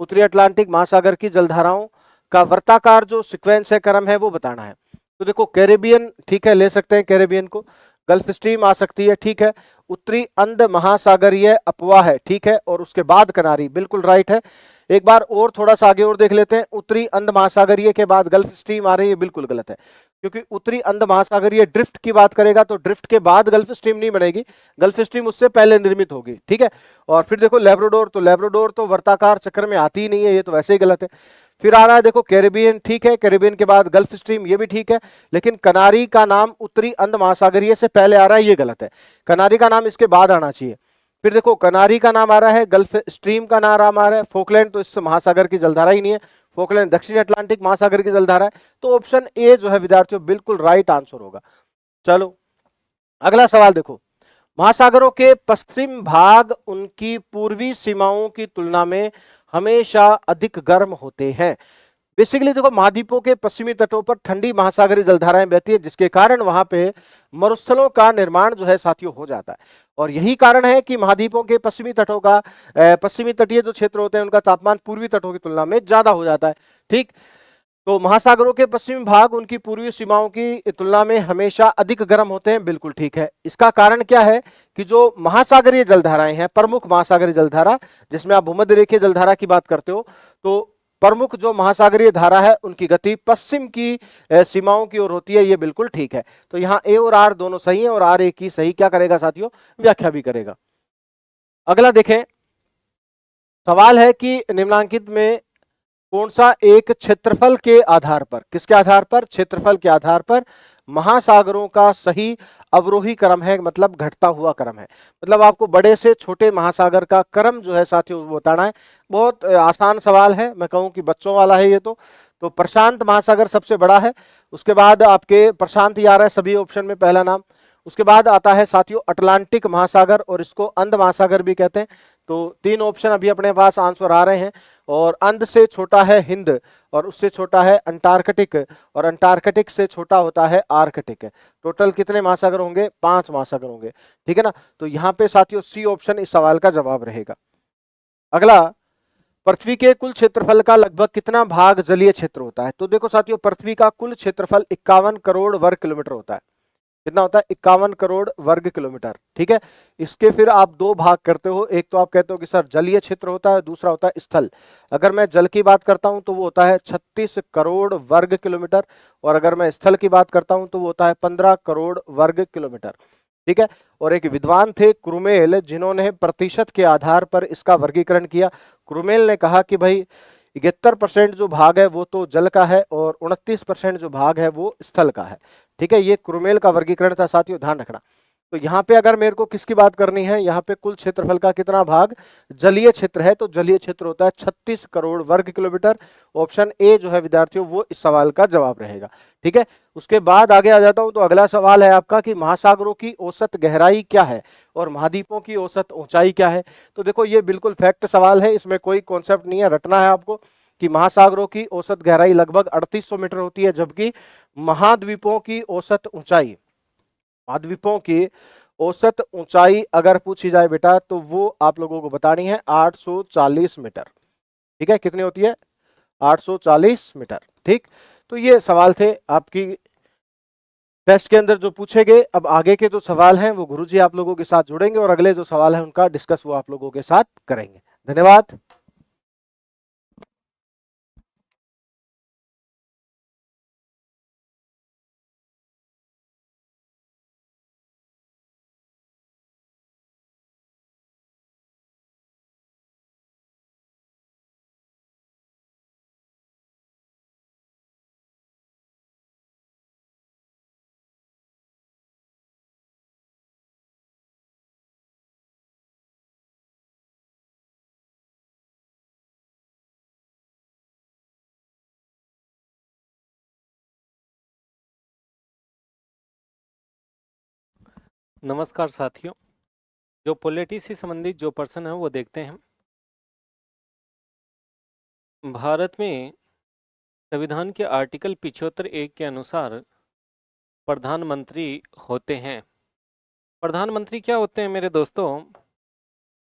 उत्तरी अटलांटिक महासागर की जलधाराओं का वर्ताकार जो सीक्वेंस है, क्रम है, वो बताना है। तो देखो कैरेबियन, ठीक है, ले सकते हैं कैरेबियन को। गल्फ स्ट्रीम आ सकती है, ठीक है। उत्तरी अंध महासागरीय अपवाह है, ठीक है, और उसके बाद कनारी, बिल्कुल राइट है। एक बार और थोड़ा सा आगे और देख लेते हैं। उत्तरी अंध महासागरीय के बाद गल्फ स्ट्रीम आ रही है, बिल्कुल गलत है। क्योंकि उत्तरी अंध महासागरीय ड्रिफ्ट की बात करेगा तो ड्रिफ्ट के बाद गल्फ स्ट्रीम नहीं बनेगी, गल्फ स्ट्रीम उससे पहले निर्मित होगी, ठीक है। और फिर देखो लेब्राडोर, तो लेब्राडोर तो वर्ताकार चक्र में आती ही नहीं है, ये तो वैसे ही गलत है। फिर आ रहा है देखो कैरेबियन, ठीक है, कैरेबियन के बाद गल्फ स्ट्रीम, ये भी ठीक है। लेकिन कनारी का नाम उत्तरी अंध महासागरीय से पहले आ रहा है, ये गलत है। कनारी का नाम इसके बाद आना चाहिए। फिर देखो कनारी का नाम आ रहा है, गल्फ स्ट्रीम का नाम आ रहा है, फोकलैंड तो इस महासागर की जलधारा ही नहीं है, फोकलैंड दक्षिण अटलांटिक महासागर की जलधारा है। तो ऑप्शन ए जो है विद्यार्थियों बिल्कुल राइट आंसर होगा। चलो अगला सवाल देखो, महासागरों के पश्चिम भाग उनकी पूर्वी सीमाओं की तुलना में हमेशा अधिक गर्म होते हैं। बेसिकली देखो, महाद्वीपों के पश्चिमी तटों पर ठंडी महासागरीय जलधाराएं बहती है, जिसके कारण वहां पे मरुस्थलों का निर्माण जो है साथियों हो जाता है। और यही कारण है कि महाद्वीपों के पश्चिमी तटों का पश्चिमी तटीय जो क्षेत्र होते हैं उनका तापमान पूर्वी तटों की तुलना में ज्यादा हो जाता है, ठीक। तो महासागरों के पश्चिमी भाग उनकी पूर्वी सीमाओं की तुलना में हमेशा अधिक गर्म होते हैं, बिल्कुल ठीक है। इसका कारण क्या है कि जो महासागरीय जलधाराएं हैं, प्रमुख महासागरीय जलधारा, जिसमें आप भूमध्य रेखीय जलधारा की बात करते हो, तो प्रमुख जो महासागरीय धारा है उनकी गति पश्चिम की सीमाओं की ओर होती है, ये बिल्कुल ठीक है। तो यहाँ ए और आर दोनों सही है, और आर ए की सही क्या करेगा साथियों, व्याख्या भी करेगा। अगला देखें, सवाल है कि निम्नांकित में कौन सा एक क्षेत्रफल के आधार पर, किसके आधार पर, क्षेत्रफल के आधार पर महासागरों का सही अवरोही क्रम है, मतलब घटता हुआ क्रम है। मतलब आपको बड़े से छोटे महासागर का क्रम जो है साथियों वो बताना है। बहुत आसान सवाल है, मैं कहूं कि बच्चों वाला है ये तो प्रशांत महासागर सबसे बड़ा है, उसके बाद आपके प्रशांत ही आ रहा है सभी ऑप्शन में पहला नाम। उसके बाद आता है साथियों अटलांटिक महासागर, और इसको अंध महासागर भी कहते हैं। तो तीन ऑप्शन अभी अपने पास आंसर आ रहे हैं, और अंध से छोटा है हिंद, और उससे छोटा है अंटार्कटिक, और अंटार्कटिक से छोटा होता है आर्कटिक। टोटल कितने महासागर होंगे, 5 महासागर होंगे, ठीक है ना। तो यहाँ पे साथियों सी ऑप्शन इस सवाल का जवाब रहेगा। अगला, पृथ्वी के कुल क्षेत्रफल का लगभग कितना भाग जलीय क्षेत्र होता है। तो देखो साथियों, पृथ्वी का कुल क्षेत्रफल 51 करोड़ वर्ग किलोमीटर होता है। कितना होता है, 51 करोड़ वर्ग किलोमीटर, ठीक है। इसके फिर आप दो भाग करते हो, एक तो आप कहते हो कि सर जलीय क्षेत्र होता है, दूसरा होता है स्थल। अगर मैं जल की बात करता हूं तो वो होता है 36 करोड़ वर्ग किलोमीटर, और अगर मैं स्थल की बात करता हूं तो वो होता है 15 करोड़ वर्ग किलोमीटर, ठीक है। और एक विद्वान थे क्रुमेल, जिन्होंने प्रतिशत के आधार पर इसका वर्गीकरण किया। क्रुमेल ने कहा कि भाई 71% जो भाग है वो तो जल का है, और 29% जो भाग है वो स्थल का है, ठीक है। ये क्रुमेल का वर्गीकरण था साथियों, ध्यान रखना। तो यहाँ पे अगर मेरे को किसकी बात करनी है, यहाँ पे कुल क्षेत्रफल का कितना भाग जलीय क्षेत्र है, तो जलीय क्षेत्र होता है 36 करोड़ वर्ग किलोमीटर। ऑप्शन ए जो है विद्यार्थियों वो इस सवाल का जवाब रहेगा, ठीक है। उसके बाद आगे आ जाता हूं, तो अगला सवाल है आपका कि महासागरों की औसत गहराई क्या है और महाद्वीपों की औसत ऊंचाई क्या है। तो देखो ये बिल्कुल फैक्ट सवाल है, इसमें कोई कॉन्सेप्ट नहीं है, रटना है आपको कि महासागरों की औसत गहराई लगभग 3800 मीटर होती है, जबकि महाद्वीपों की औसत ऊंचाई, महाद्वीपों की औसत ऊंचाई अगर पूछी जाए बेटा तो वो आप लोगों को बतानी है 840 मीटर, ठीक है। कितनी होती है, 840 मीटर, ठीक। तो ये सवाल थे आपकी टेस्ट के अंदर जो पूछे गए। अब आगे के जो सवाल हैं वो गुरुजी आप लोगों के साथ जुड़ेंगे, और अगले जो सवाल है उनका डिस्कस वो आप लोगों के साथ करेंगे। धन्यवाद। नमस्कार साथियों, जो पॉलिटी से संबंधित जो पर्सन है वो देखते हैं। भारत में संविधान के आर्टिकल 75 एक के अनुसार प्रधानमंत्री होते हैं। प्रधानमंत्री क्या होते हैं मेरे दोस्तों?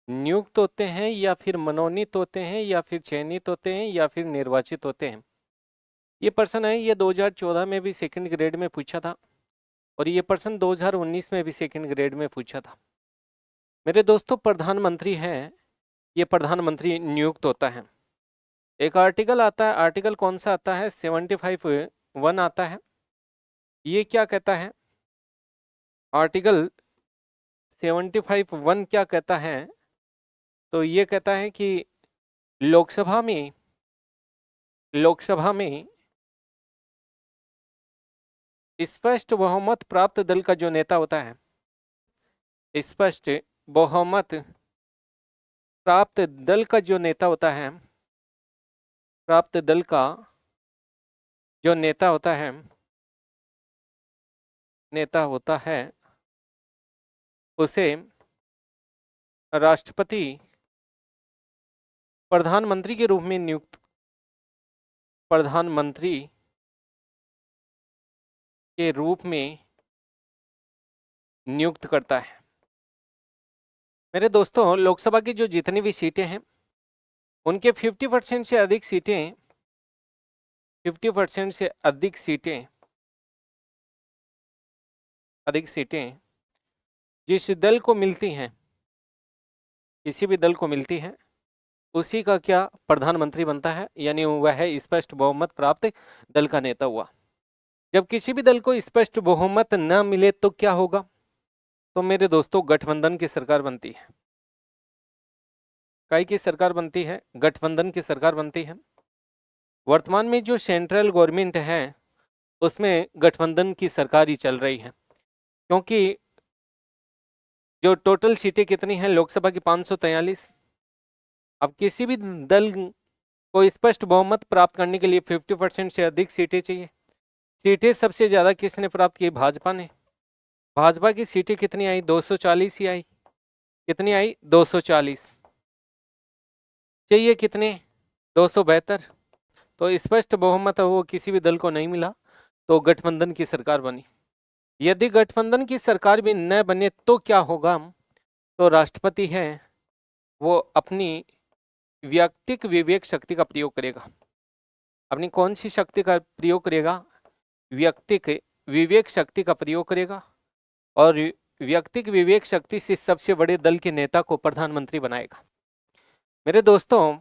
नियुक्त होते हैं या फिर मनोनीत होते हैं या फिर चयनित होते हैं या फिर निर्वाचित होते हैं। ये प्रश्न है, ये 2014 में भी सेकंड ग्रेड में पूछा था और ये प्रश्न 2019 में भी सेकंड ग्रेड में पूछा था। मेरे दोस्तों, प्रधानमंत्री हैं, ये प्रधानमंत्री नियुक्त होता है। एक आर्टिकल आता है, आर्टिकल कौन सा आता है? 75(1) आता है। ये क्या कहता है? आर्टिकल 75(1) क्या कहता है? तो ये कहता है कि लोकसभा में स्पष्ट बहुमत प्राप्त दल का जो नेता होता है, स्पष्ट बहुमत प्राप्त दल का जो नेता होता है, प्राप्त दल का जो नेता होता है उसे राष्ट्रपति प्रधानमंत्री के रूप में नियुक्त करता है। मेरे दोस्तों, लोकसभा की जो जितनी भी सीटें हैं उनके 50% से अधिक सीटें 50% से अधिक सीटें जिस दल को मिलती हैं, किसी भी दल को मिलती है, उसी का क्या प्रधानमंत्री बनता है, यानी वह है स्पष्ट बहुमत प्राप्त दल का नेता हुआ। जब किसी भी दल को स्पष्ट बहुमत न मिले तो क्या होगा? तो मेरे दोस्तों, गठबंधन की सरकार बनती है। काय की सरकार बनती है? गठबंधन की सरकार बनती है। वर्तमान में जो सेंट्रल गवर्नमेंट है उसमें गठबंधन की सरकार ही चल रही है, क्योंकि जो टोटल सीटें कितनी हैं लोकसभा की? 543। अब किसी भी दल को स्पष्ट बहुमत प्राप्त करने के लिए 50% से अधिक सीटें चाहिए। सीटें सबसे ज्यादा किसने प्राप्त की? भाजपा ने। भाजपा की सीटें कितनी आई? 240 ही आई। कितनी आई? 240। चाहिए कितने? 272। तो स्पष्ट बहुमत वो किसी भी दल को नहीं मिला, तो गठबंधन की सरकार बनी। यदि गठबंधन की सरकार भी न बने तो क्या होगा? तो राष्ट्रपति है वो अपनी व्यक्तिक विवेक शक्ति का प्रयोग करेगा। अपनी कौन सी शक्ति का प्रयोग करेगा? व्यक्तिक विवेक शक्ति का प्रयोग करेगा, और व्यक्तिक विवेक शक्ति से सबसे बड़े दल के नेता को प्रधानमंत्री बनाएगा। मेरे दोस्तों,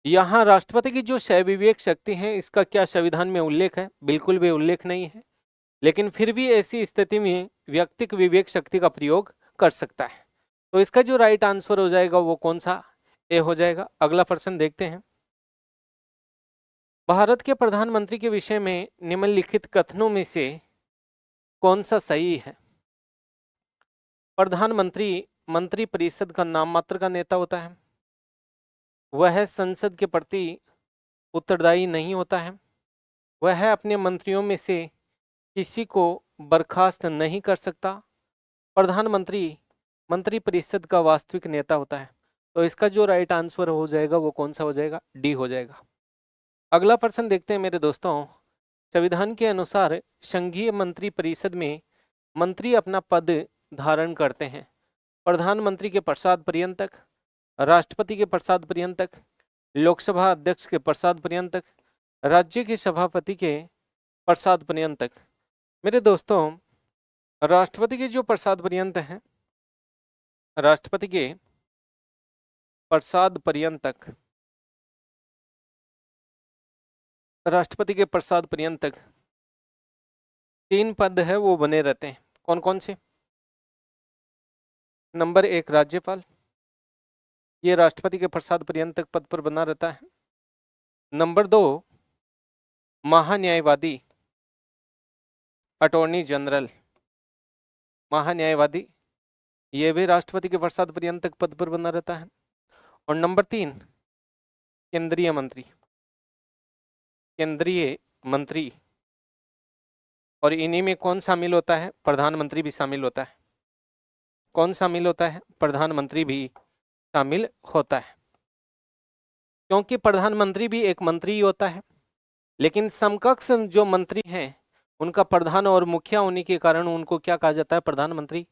यहाँ राष्ट्रपति की जो विवेक शक्ति है, इसका क्या संविधान में उल्लेख है? बिल्कुल भी उल्लेख नहीं है, लेकिन फिर भी ऐसी स्थिति में व्यक्तिक विवेक शक्ति का प्रयोग कर सकता है। तो इसका जो राइट आंसर हो जाएगा वो कौन सा? ए हो जाएगा। अगला प्रश्न देखते हैं। भारत के प्रधानमंत्री के विषय में निम्नलिखित कथनों में से कौन सा सही है? प्रधानमंत्री मंत्री परिषद का नाम मात्र का नेता होता है, वह संसद के प्रति उत्तरदायी नहीं होता है, वह अपने मंत्रियों में से किसी को बर्खास्त नहीं कर सकता, प्रधानमंत्री मंत्री परिषद का वास्तविक नेता होता है। तो इसका जो राइट आंसर हो जाएगा वो कौन सा हो जाएगा? डी हो जाएगा। अगला प्रश्न देखते हैं मेरे दोस्तों। संविधान के अनुसार संघीय मंत्री परिषद में मंत्री अपना पद धारण करते हैं प्रधानमंत्री के प्रसाद पर्यंतक, राष्ट्रपति के प्रसाद पर्यंतक, लोकसभा अध्यक्ष के प्रसाद पर्यंतक, राज्य के सभापति के प्रसाद पर्यंतक। मेरे दोस्तों, राष्ट्रपति के जो प्रसाद पर्यंत हैं, राष्ट्रपति के प्रसाद पर्यंतक, राष्ट्रपति के प्रसाद पर्यंतक 3 पद है वो बने रहते हैं। कौन कौन से? नंबर 1 राज्यपाल, ये राष्ट्रपति के प्रसाद पर्यंतक पद पर बना रहता है। नंबर 2 महान्यायवादी, अटॉर्नी जनरल, महान्यायवादी, ये भी राष्ट्रपति के प्रसाद पर्यंतक पद पर बना रहता है। और नंबर 3 केंद्रीय मंत्री, केंद्रीय मंत्री, और इन्हीं में कौन शामिल होता है? प्रधानमंत्री भी शामिल होता है। कौन शामिल होता है? प्रधानमंत्री भी शामिल होता है, क्योंकि प्रधानमंत्री भी एक मंत्री ही होता है, लेकिन समकक्ष जो मंत्री हैं उनका प्रधान और मुखिया होने के कारण उनको क्या कहा जाता है? प्रधानमंत्री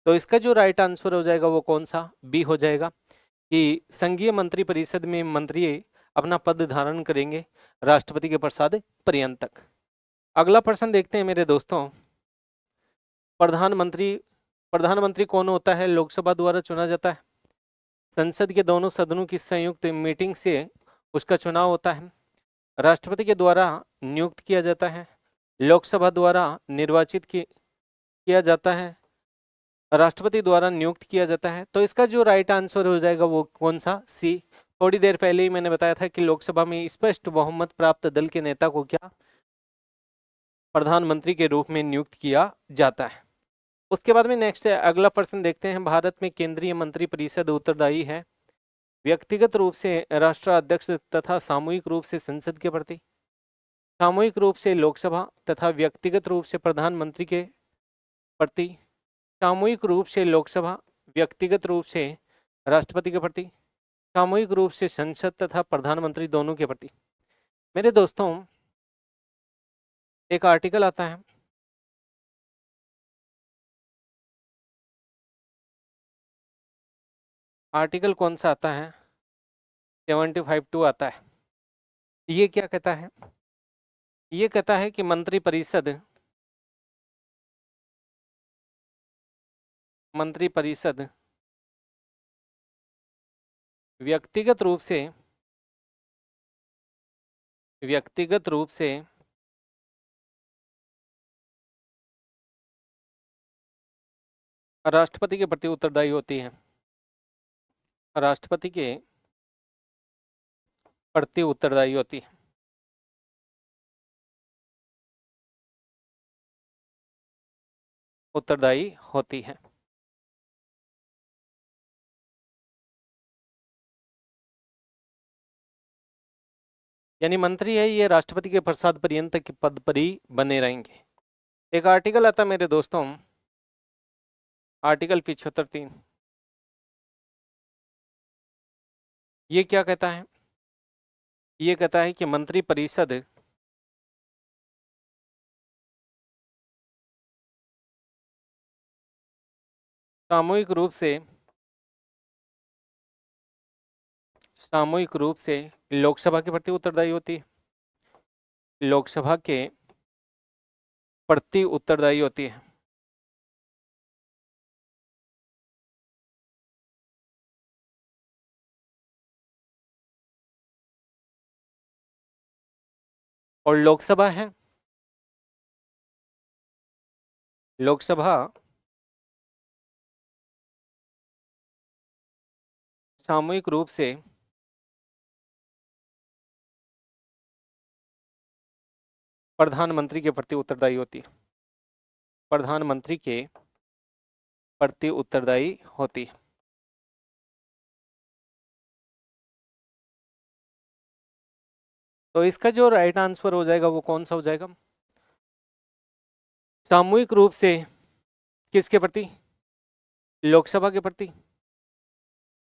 तो इसका जो राइट आंसर हो जाएगा वो कौन सा, बी हो जाएगा, कि संघीय मंत्री परिषद में मंत्री अपना पद धारण करेंगे राष्ट्रपति के प्रसाद पर्यंत तक। अगला प्रश्न देखते हैं मेरे दोस्तों। प्रधानमंत्री प्रधानमंत्री कौन होता है? लोकसभा द्वारा चुना जाता है, संसद के दोनों सदनों की संयुक्त मीटिंग से उसका चुनाव होता है, राष्ट्रपति के द्वारा नियुक्त किया जाता है, लोकसभा द्वारा निर्वाचित किया जाता है, राष्ट्रपति द्वारा नियुक्त किया जाता है। तो इसका जो राइट आंसर हो जाएगा वो कौन सा, सी। थोड़ी देर पहले ही मैंने बताया था कि लोकसभा में स्पष्ट बहुमत प्राप्त दल के नेता को क्या, प्रधानमंत्री के रूप में नियुक्त किया जाता है। उसके बाद में नेक्स्ट है, अगला प्रश्न देखते हैं। भारत में केंद्रीय मंत्री परिषद उत्तरदायी है व्यक्तिगत रूप से राष्ट्राध्यक्ष तथा सामूहिक रूप से संसद के प्रति, सामूहिक रूप से लोकसभा तथा व्यक्तिगत रूप से प्रधानमंत्री के प्रति, सामूहिक रूप से लोकसभा व्यक्तिगत रूप से राष्ट्रपति के प्रति, सामूहिक रूप से संसद तथा प्रधानमंत्री दोनों के प्रति। मेरे दोस्तों एक आर्टिकल आता है, आर्टिकल कौन सा आता है, 75(2) आता है। ये क्या कहता है? ये कहता है कि मंत्री परिषद व्यक्तिगत रूप से राष्ट्रपति के प्रति उत्तरदायी होती है, राष्ट्रपति के प्रति उत्तरदायी होती है। उत्तरदायी होती है। यानी मंत्री है ये राष्ट्रपति के प्रसाद पर्यंत के पद पर ही बने रहेंगे। एक आर्टिकल आता मेरे दोस्तों, आर्टिकल 75(3। ये क्या कहता है? ये कहता है कि मंत्री परिषद सामूहिक रूप से लोकसभा के प्रति उत्तरदायी होती है, लोकसभा के प्रति उत्तरदायी होती है। और लोकसभा है, लोकसभा सामूहिक रूप से प्रधानमंत्री के प्रति उत्तरदायी होती है, प्रधानमंत्री के प्रति उत्तरदायी होती है। तो इसका जो राइट आंसर हो जाएगा वो कौन सा हो जाएगा? सामूहिक रूप से किसके प्रति? लोकसभा के प्रति।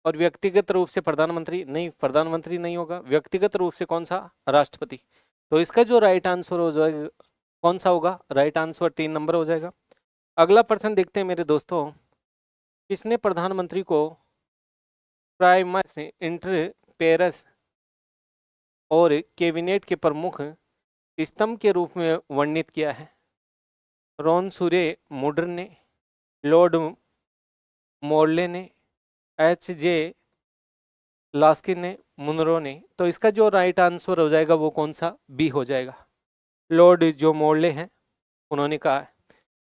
और व्यक्तिगत रूप से प्रधानमंत्री नहीं, प्रधानमंत्री नहीं होगा, व्यक्तिगत रूप से कौन सा? राष्ट्रपति। तो इसका जो राइट आंसर हो जाएगा कौन सा होगा? राइट आंसर 3 नंबर हो जाएगा। अगला प्रश्न देखते हैं मेरे दोस्तों, किसने प्रधानमंत्री को प्राइमस इंटर पेरस और कैबिनेट के प्रमुख स्तंभ के रूप में वर्णित किया है? रॉन सूरे मुडर ने, लॉर्ड मॉर्ले ने, H.J. लास्किन ने, मुनरो ने। तो इसका जो राइट आंसर हो जाएगा वो कौन सा? बी हो जाएगा। लॉर्ड जो मॉर्ले हैं उन्होंने कहा है।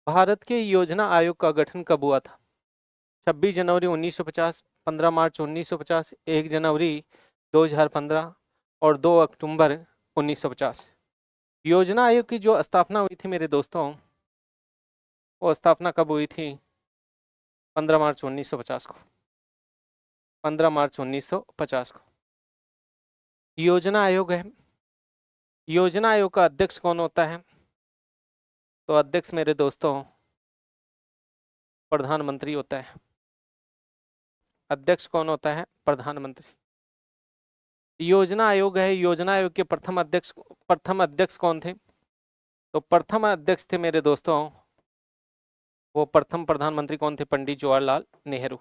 भारत के योजना आयोग का गठन कब हुआ था? 26 जनवरी 1950, 15 मार्च 1950, 1 जनवरी 2015 और 2 अक्टूबर 1950। योजना आयोग की जो स्थापना हुई थी मेरे दोस्तों, वो स्थापना कब हुई थी? 15 मार्च 1950 को, 15 मार्च 1950 को योजना आयोग है। योजना आयोग का अध्यक्ष कौन होता है? तो अध्यक्ष मेरे दोस्तों प्रधानमंत्री होता है। अध्यक्ष कौन होता है? प्रधानमंत्री। योजना आयोग है, योजना आयोग के प्रथम अध्यक्ष कौन थे? तो प्रथम अध्यक्ष थे मेरे दोस्तों वो प्रथम प्रधानमंत्री कौन थे? पंडित जवाहरलाल नेहरू।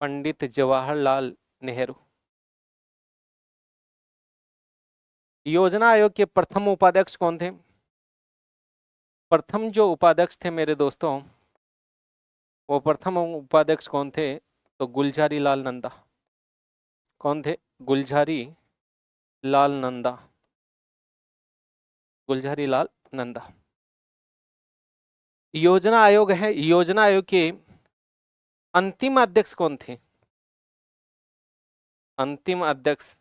पंडित जवाहरलाल नेहरू। योजना आयोग के प्रथम उपाध्यक्ष कौन थे? प्रथम जो उपाध्यक्ष थे मेरे दोस्तों, वो प्रथम उपाध्यक्ष कौन थे? तो गुलजारी लाल नंदा। कौन थे? गुलजारी लाल नंदा। गुलजारी लाल नंदा। योजना आयोग है, योजना आयोग के अंतिम अध्यक्ष कौन थे? अंतिम अध्यक्ष,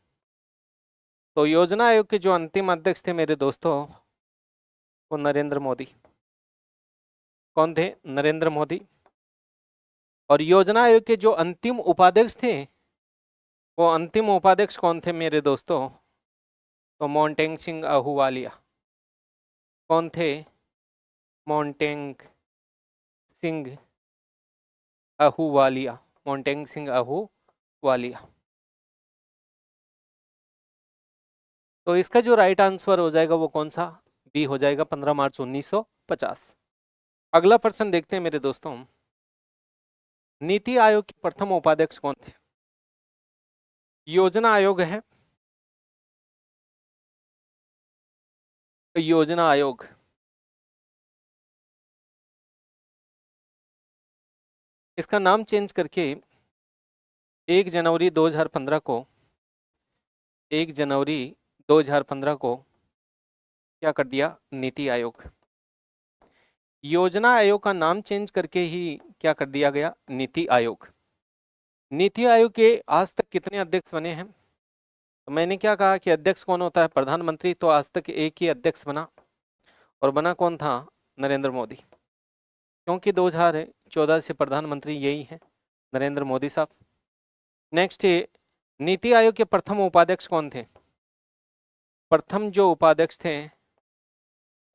तो योजना आयोग के जो अंतिम अध्यक्ष थे मेरे दोस्तों, वो नरेंद्र मोदी। कौन थे? नरेंद्र मोदी। और योजना आयोग के जो अंतिम उपाध्यक्ष थे, वो अंतिम उपाध्यक्ष कौन थे मेरे दोस्तों? तो मोन्टेंग सिंह अहूवालिया। कौन थे? मोन्टेंग सिंह अहूवालिया। मोन्टेंग सिंह अहूवालिया। तो इसका जो राइट आंसर हो जाएगा वो कौन सा? बी हो जाएगा, 15 मार्च 1950। अगला प्रश्न देखते हैं मेरे दोस्तों, नीति आयोग के प्रथम उपाध्यक्ष कौन थे? योजना आयोग है, योजना आयोग, इसका नाम चेंज करके 1 जनवरी 2015 को 1 जनवरी 2015 को क्या कर दिया? नीति आयोग। योजना आयोग का नाम चेंज करके ही क्या कर दिया गया? नीति आयोग। नीति आयोग के आज तक कितने अध्यक्ष बने हैं? तो मैंने क्या कहा कि अध्यक्ष कौन होता है? प्रधानमंत्री। तो आज तक एक ही अध्यक्ष बना, और बना कौन था? नरेंद्र मोदी। क्योंकि 2014 से प्रधानमंत्री यही है, नरेंद्र मोदी साहब। नेक्स्ट, नीति आयोग के प्रथम उपाध्यक्ष कौन थे? प्रथम जो उपाध्यक्ष थे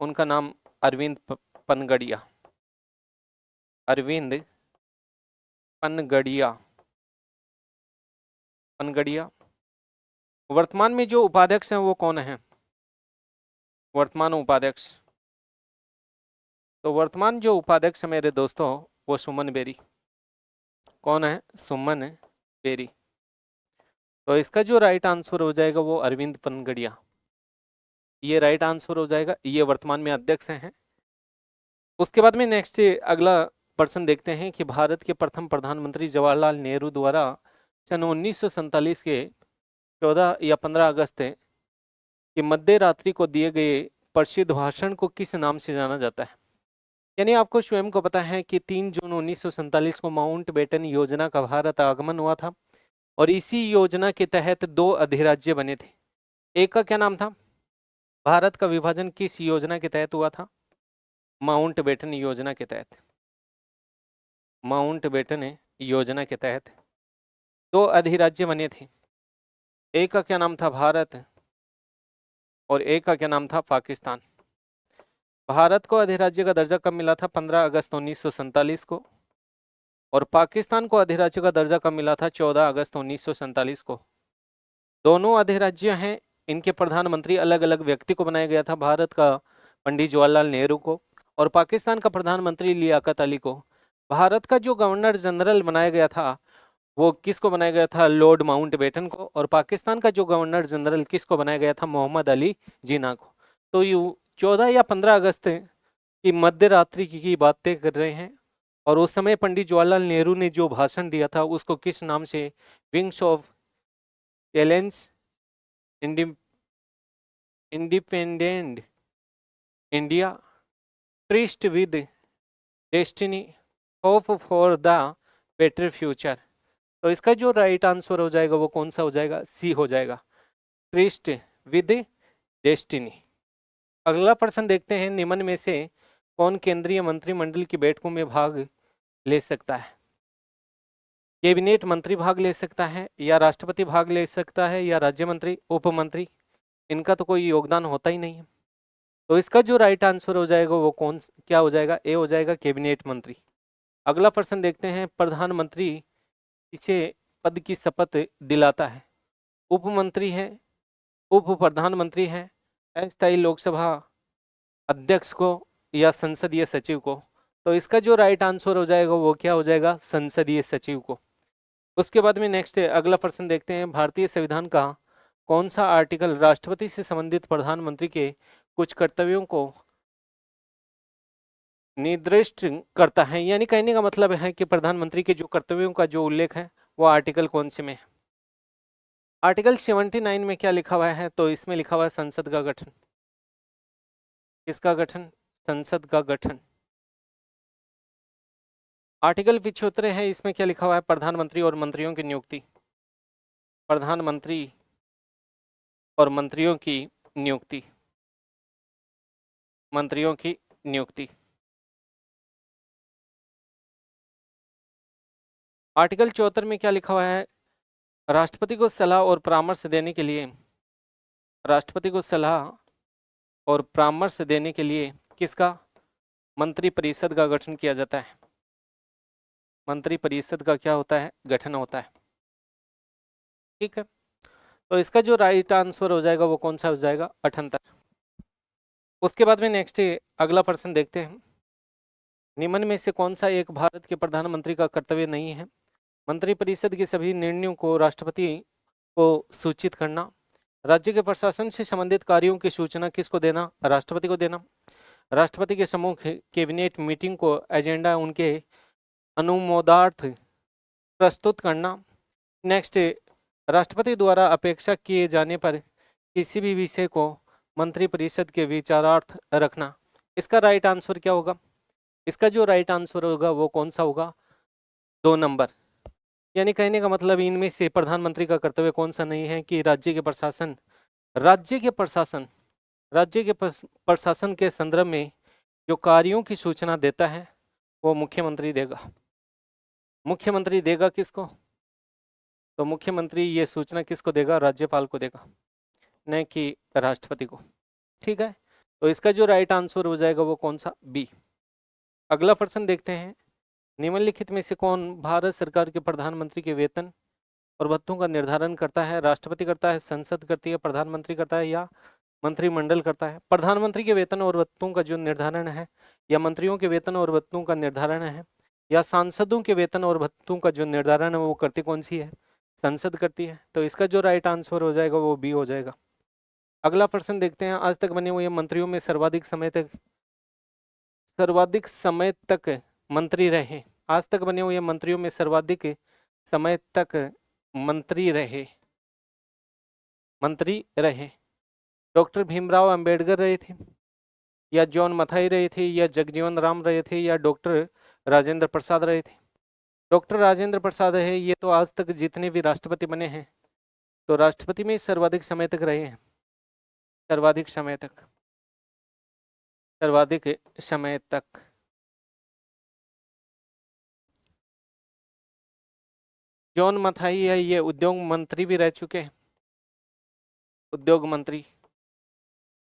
उनका नाम अरविंद पनगड़िया। अरविंद पनगड़िया। पनगड़िया। वर्तमान में जो उपाध्यक्ष हैं वो कौन है? वर्तमान उपाध्यक्ष, तो वर्तमान जो उपाध्यक्ष है मेरे दोस्तों, वो सुमन बेरी। कौन है? सुमन बेरी। तो इसका जो राइट आंसर हो जाएगा वो अरविंद पनगड़िया, ये राइट आंसर हो जाएगा। ये वर्तमान में अध्यक्ष हैं। उसके बाद में नेक्स्ट अगला प्रश्न देखते हैं कि भारत के प्रथम प्रधानमंत्री जवाहरलाल नेहरू द्वारा सन 1947 के 14 या 15 अगस्त की मध्य रात्रि को दिए गए प्रसिद्ध भाषण को किस नाम से जाना जाता है? यानी आपको स्वयं को पता है कि 3 जून 1947 को माउंट बेटन योजना का भारत आगमन हुआ था, और इसी योजना के तहत 2 अधिराज्य बने थे। एक का क्या नाम था? भारत का विभाजन किस योजना के तहत हुआ था? माउंट बेटन योजना के तहत। माउंट बेटन योजना के तहत 2 अधिराज्य बने थे। एक का क्या नाम था? भारत, और एक का क्या नाम था? पाकिस्तान। भारत को अधिराज्य का दर्जा कब मिला था? 15 अगस्त 1947 को। और पाकिस्तान को अधिराज्य का दर्जा कब मिला था? 14 अगस्त 1947 को। दोनों अधिराज्य हैं, इनके प्रधानमंत्री अलग अलग व्यक्ति को बनाया गया था। भारत का पंडित जवाहरलाल नेहरू को, और पाकिस्तान का प्रधानमंत्री लियाकत अली को। भारत का जो गवर्नर जनरल बनाया गया था वो किसको बनाया गया था? लॉर्ड माउंट बेटन को। और पाकिस्तान का जो गवर्नर जनरल किसको बनाया गया था? मोहम्मद अली जिन्ना को। तो ये 14 या 15 अगस्त की मध्य रात्रि की बातें कर रहे हैं, और उस समय पंडित जवाहरलाल नेहरू ने जो भाषण दिया था उसको किस नाम से? Wings of challenge, independent India, tourist with destiny, hope for the better future. तो इसका जो राइट आंसर हो जाएगा वो कौन सा हो जाएगा? सी हो जाएगा, ट्रिस्ट विद डेस्टिनी। अगला प्रश्न देखते हैं, निम्न में से कौन केंद्रीय मंत्रिमंडल की बैठकों में भाग ले सकता है? कैबिनेट मंत्री भाग ले सकता है, या राष्ट्रपति भाग ले सकता है, या राज्य मंत्री, उप मंत्री? इनका तो कोई योगदान होता ही नहीं है। तो इसका जो राइट आंसर हो जाएगा वो क्या हो जाएगा? ए हो जाएगा, कैबिनेट मंत्री। अगला प्रश्न देखते हैं, प्रधानमंत्री इसे पद की शपथ दिलाता है? उप मंत्री है, उप प्रधानमंत्री है, अस्थायी लोकसभा अध्यक्ष को, या संसदीय सचिव को? तो इसका जो राइट आंसर हो जाएगा वो क्या हो जाएगा, संसदीय सचिव को। उसके बाद में नेक्स्ट है अगला प्रश्न देखते हैं, भारतीय संविधान का कौन सा आर्टिकल राष्ट्रपति से संबंधित प्रधानमंत्री के कुछ कर्तव्यों को निर्दिष्ट करता है, यानी कहने का मतलब है कि प्रधानमंत्री के जो कर्तव्यों का जो उल्लेख है वो आर्टिकल कौन से में है। आर्टिकल 79 में क्या लिखा हुआ है, तो इसमें लिखा हुआ है संसद का गठन। किसका गठन, संसद का गठन। आर्टिकल 75 है, इसमें क्या लिखा हुआ है, प्रधानमंत्री और मंत्रियों की नियुक्ति। प्रधानमंत्री और मंत्रियों की नियुक्ति, मंत्रियों की नियुक्ति। आर्टिकल 74 में क्या लिखा हुआ है, राष्ट्रपति को सलाह और परामर्श देने के लिए, राष्ट्रपति को सलाह और परामर्श देने के लिए किसका, मंत्री परिषद का गठन किया जाता है। मंत्री परिषद का क्या होता है, गठन होता है। ठीक है, तो इसका जो राइट आंसर हो जाएगा वो कौन सा हो जाएगा, 78। उसके बाद में नेक्स्ट अगला प्रश्न देखते हैं, निम्न में से कौन सा एक भारत के प्रधानमंत्री का कर्तव्य नहीं है। मंत्रिपरिषद के सभी निर्णयों को राष्ट्रपति को सूचित करना, राज्य के प्रशासन से संबंधित कार्यों की सूचना किसको देना, राष्ट्रपति को देना, राष्ट्रपति के सम्मुख कैबिनेट मीटिंग को एजेंडा उनके अनुमोदार्थ प्रस्तुत करना, नेक्स्ट राष्ट्रपति द्वारा अपेक्षा किए जाने पर किसी भी विषय को मंत्रिपरिषद के विचारार्थ रखना। इसका राइट आंसर क्या होगा, इसका जो राइट आंसर होगा वो कौन सा होगा, 2 नंबर। यानी कहने का मतलब इनमें से प्रधानमंत्री का कर्तव्य कौन सा नहीं है कि राज्य के प्रशासन, राज्य के प्रशासन, राज्य के प्रशासन के संदर्भ में जो कार्यों की सूचना देता है वो मुख्यमंत्री देगा। मुख्यमंत्री देगा किसको, तो मुख्यमंत्री ये सूचना किसको देगा, राज्यपाल को देगा, न कि राष्ट्रपति को। ठीक है, तो इसका जो राइट आंसर हो जाएगा वो कौन सा, बी। अगला प्रश्न देखते हैं, निम्नलिखित में से कौन भारत सरकार के प्रधानमंत्री के वेतन और भत्तों का निर्धारण करता है, राष्ट्रपति करता है, संसद करती है, प्रधानमंत्री करता है या मंत्रिमंडल करता है। प्रधानमंत्री के वेतन और भत्तों का जो निर्धारण है, या मंत्रियों के वेतन और भत्तों का निर्धारण है, या सांसदों के वेतन और भत्तों का जो निर्धारण है वो करती कौन सी है, संसद करती है। तो इसका जो राइट आंसर हो जाएगा वो बी हो जाएगा। अगला प्रश्न देखते हैं, आज तक बने हुए मंत्रियों में सर्वाधिक समय तक मंत्री रहे, आज तक बने हुए मंत्रियों में सर्वाधिक समय तक मंत्री रहे डॉक्टर भीमराव अंबेडकर रहे थे, या जॉन मथाई रहे थे, या जगजीवन राम रहे थे, या डॉक्टर राजेंद्र प्रसाद रहे थे। डॉक्टर राजेंद्र प्रसाद है, ये तो आज तक जितने भी राष्ट्रपति बने हैं तो राष्ट्रपति में सर्वाधिक समय तक रहे हैं, सर्वाधिक समय तक, सर्वाधिक समय तक। जॉन मथाई है, ये उद्योग मंत्री भी रह चुके हैं, उद्योग मंत्री,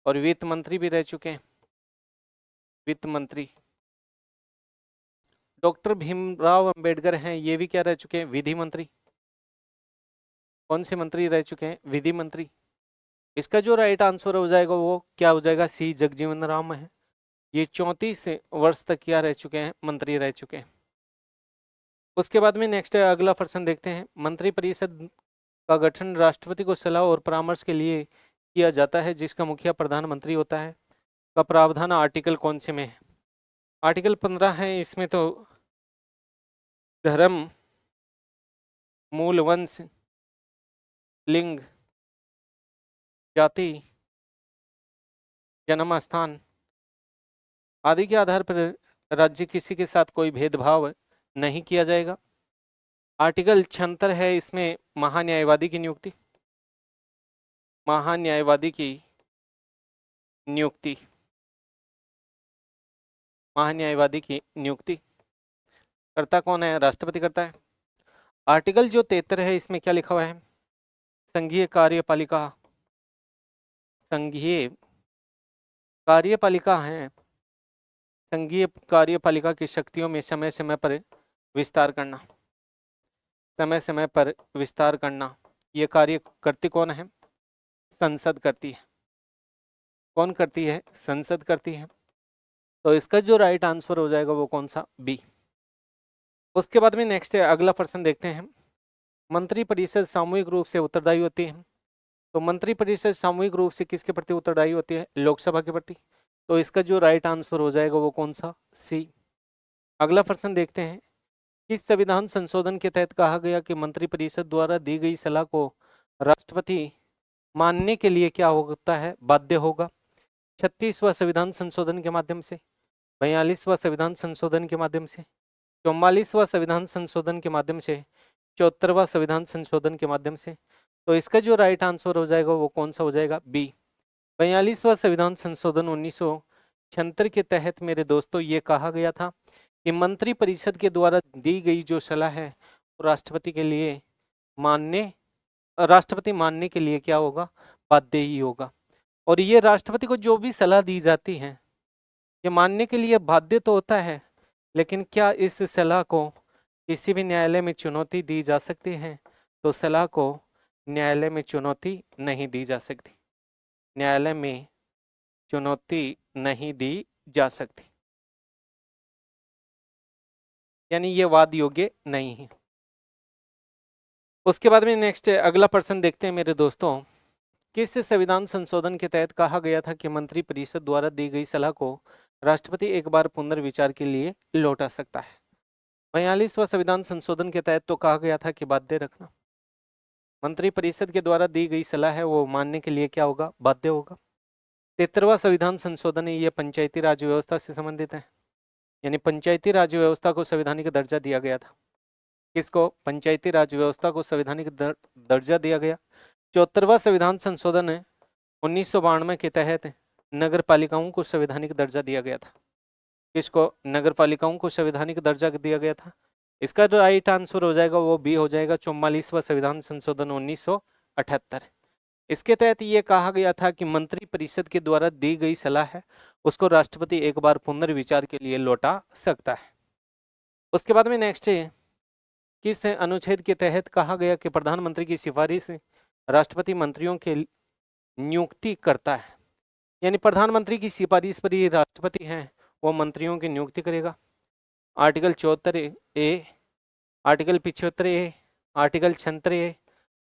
और वित्त मंत्री भी रह चुके हैं, वित्त मंत्री। डॉक्टर भीमराव अंबेडकर हैं, ये भी क्या रह चुके हैं, विधि मंत्री। कौन से मंत्री रह चुके हैं, विधि मंत्री। इसका जो राइट आंसर हो जाएगा वो क्या हो जाएगा, सी जगजीवन राम है, ये 34 वर्ष तक क्या रह चुके हैं, मंत्री रह चुके हैं। उसके बाद में नेक्स्ट अगला प्रश्न देखते हैं, मंत्रिपरिषद का गठन राष्ट्रपति को सलाह और परामर्श के लिए किया जाता है, जिसका मुखिया प्रधानमंत्री होता है, का प्रावधान आर्टिकल कौन से में है। आर्टिकल 15 है, इसमें तो धर्म, मूल वंश, लिंग, जाति, जन्म स्थान आदि के आधार पर राज्य किसी के साथ कोई भेदभाव नहीं किया जाएगा। आर्टिकल 76 है, इसमें महान्यायवादी की नियुक्ति, महान्यायवादी की नियुक्ति, महान्यायवादी की नियुक्ति करता कौन है, राष्ट्रपति करता है। आर्टिकल जो 73 है, इसमें क्या लिखा हुआ है, संघीय कार्यपालिका, संघीय कार्यपालिका है, संघीय कार्यपालिका की शक्तियों में समय समय पर विस्तार करना, समय समय पर विस्तार करना, ये कार्य करती कौन है, संसद करती है। कौन करती है, संसद करती है। तो इसका जो राइट आंसर हो जाएगा वो कौन सा, बी। उसके बाद में नेक्स्ट है, अगला प्रश्न देखते हैं। मंत्री परिषद सामूहिक रूप से उत्तरदायी होती है। तो मंत्री परिषद सामूहिक रूप से किसके प्रति उत्तरदायी होती है, लोकसभा के प्रति। तो इसका जो राइट आंसर हो जाएगा वो कौन सा, सी। अगला प्रश्न देखते हैं, किस संविधान संशोधन के तहत कहा गया कि मंत्री परिषद द्वारा दी गई सलाह को राष्ट्रपति मानने के लिए क्या होता है, बाध्य होगा। 36वां संविधान संशोधन के माध्यम से, 42वां संविधान संशोधन के माध्यम से, 44वां संविधान संशोधन के माध्यम से, 74वां संविधान संशोधन के माध्यम से। तो इसका जो राइट आंसर हो जाएगा वो कौन सा हो जाएगा, बी। 42वां संविधान संशोधन 1976 के तहत मेरे दोस्तों ये कहा गया था कि मंत्री परिषद के द्वारा दी गई जो सलाह है वो राष्ट्रपति मानने के लिए क्या होगा, बाध्य ही होगा। और ये राष्ट्रपति को जो भी सलाह दी जाती है ये मानने के लिए बाध्य तो होता है, लेकिन क्या इस सलाह को किसी भी न्यायालय में चुनौती दी जा सकती है? तो सलाह को न्यायालय में चुनौती नहीं दी जा सकती, न्यायालय में चुनौती नहीं दी जा सकती, यानी ये वाद योग्य नहीं है। उसके बाद में नेक्स्ट अगला प्रश्न देखते हैं मेरे दोस्तों, किस संविधान संशोधन के तहत कहा गया था कि मंत्री परिषद द्वारा दी गई सलाह को राष्ट्रपति एक बार पुनर्विचार के लिए लौटा सकता है। 42वां संविधान संशोधन के तहत तो कहा गया था कि बाध्य रखना, मंत्री परिषद के द्वारा दी गई सलाह है वो मानने के लिए क्या होगा, बाध्य होगा। 73वां संविधान संशोधन है, ये पंचायती राज व्यवस्था से संबंधित है, यानी पंचायती राज व्यवस्था को संवैधानिक दर्जा दिया गया था। किसको, पंचायती राज व्यवस्था को संवैधानिक दर्जा दिया गया। 74वां संविधान संशोधन है 1992 के तहत नगर पालिकाओं को संवैधानिक दर्जा दिया गया था। किसको, नगर पालिकाओं को संवैधानिक दर्जा दिया गया था। इसका राइट आंसर हो जाएगा वो बी हो जाएगा, 44वां संविधान संशोधन 1978। इसके तहत ये कहा गया था कि मंत्री परिषद के द्वारा दी गई सलाह है उसको राष्ट्रपति एक बार पुनर्विचार के लिए लौटा सकता है। उसके बाद में नेक्स्ट है, किस अनुच्छेद के तहत कहा गया कि प्रधानमंत्री की सिफारिश राष्ट्रपति मंत्रियों के नियुक्ति करता है, यानी प्रधानमंत्री की सिफारिश पर ही राष्ट्रपति हैं वो मंत्रियों की नियुक्ति करेगा। Article 74A, article 75A, article 76A,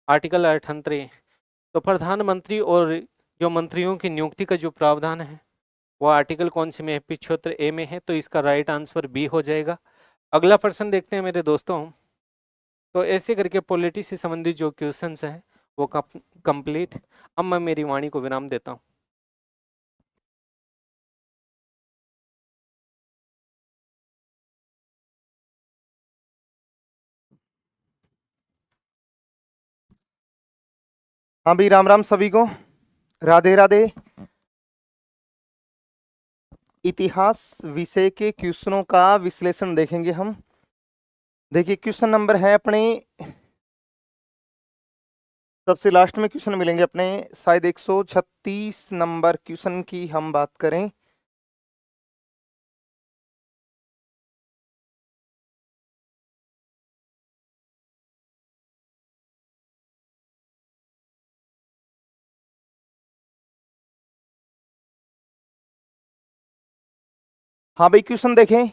article 78। तो प्रधानमंत्री और जो मंत्रियों की नियुक्ति का जो प्रावधान है वो आर्टिकल कौन से में है, 75A में है। तो इसका राइट आंसर बी हो जाएगा। अगला प्रश्न देखते हैं मेरे दोस्तों। तो ऐसे करके पॉलिटी से संबंधित जो क्वेश्चंस हैं वो कंप्लीट। अब मैं मेरी वाणी को विराम देता हूँ। हाँ भाई, राम राम सभी को, राधे राधे। इतिहास विषय के क्वेश्चनों का विश्लेषण देखेंगे हम। देखिए क्वेश्चन नंबर है अपने, सबसे लास्ट में क्वेश्चन मिलेंगे अपने, शायद 136 नंबर क्वेश्चन की हम बात करें। हाँ भाई, क्वेश्चन देखें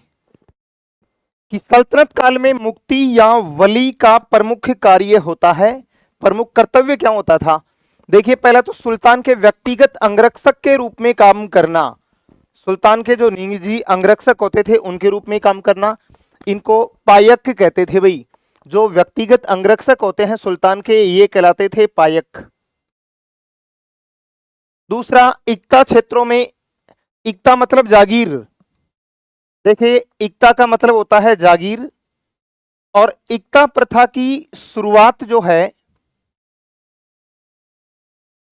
कि सल्तनत काल में मुक्ति या वली का प्रमुख कार्य होता है, प्रमुख कर्तव्य क्या होता था। देखिए पहला तो सुल्तान के व्यक्तिगत अंगरक्षक के रूप में काम करना, सुल्तान के जो निजी अंगरक्षक होते थे उनके रूप में काम करना, इनको पायक कहते थे भाई। जो व्यक्तिगत अंगरक्षक होते हैं सुल्तान के, ये कहलाते थे पायक। दूसरा, इक्ता क्षेत्रों में, इक्ता मतलब जागीर, देखिए इक्ता का मतलब होता है जागीर। और इक्ता प्रथा की शुरुआत जो है,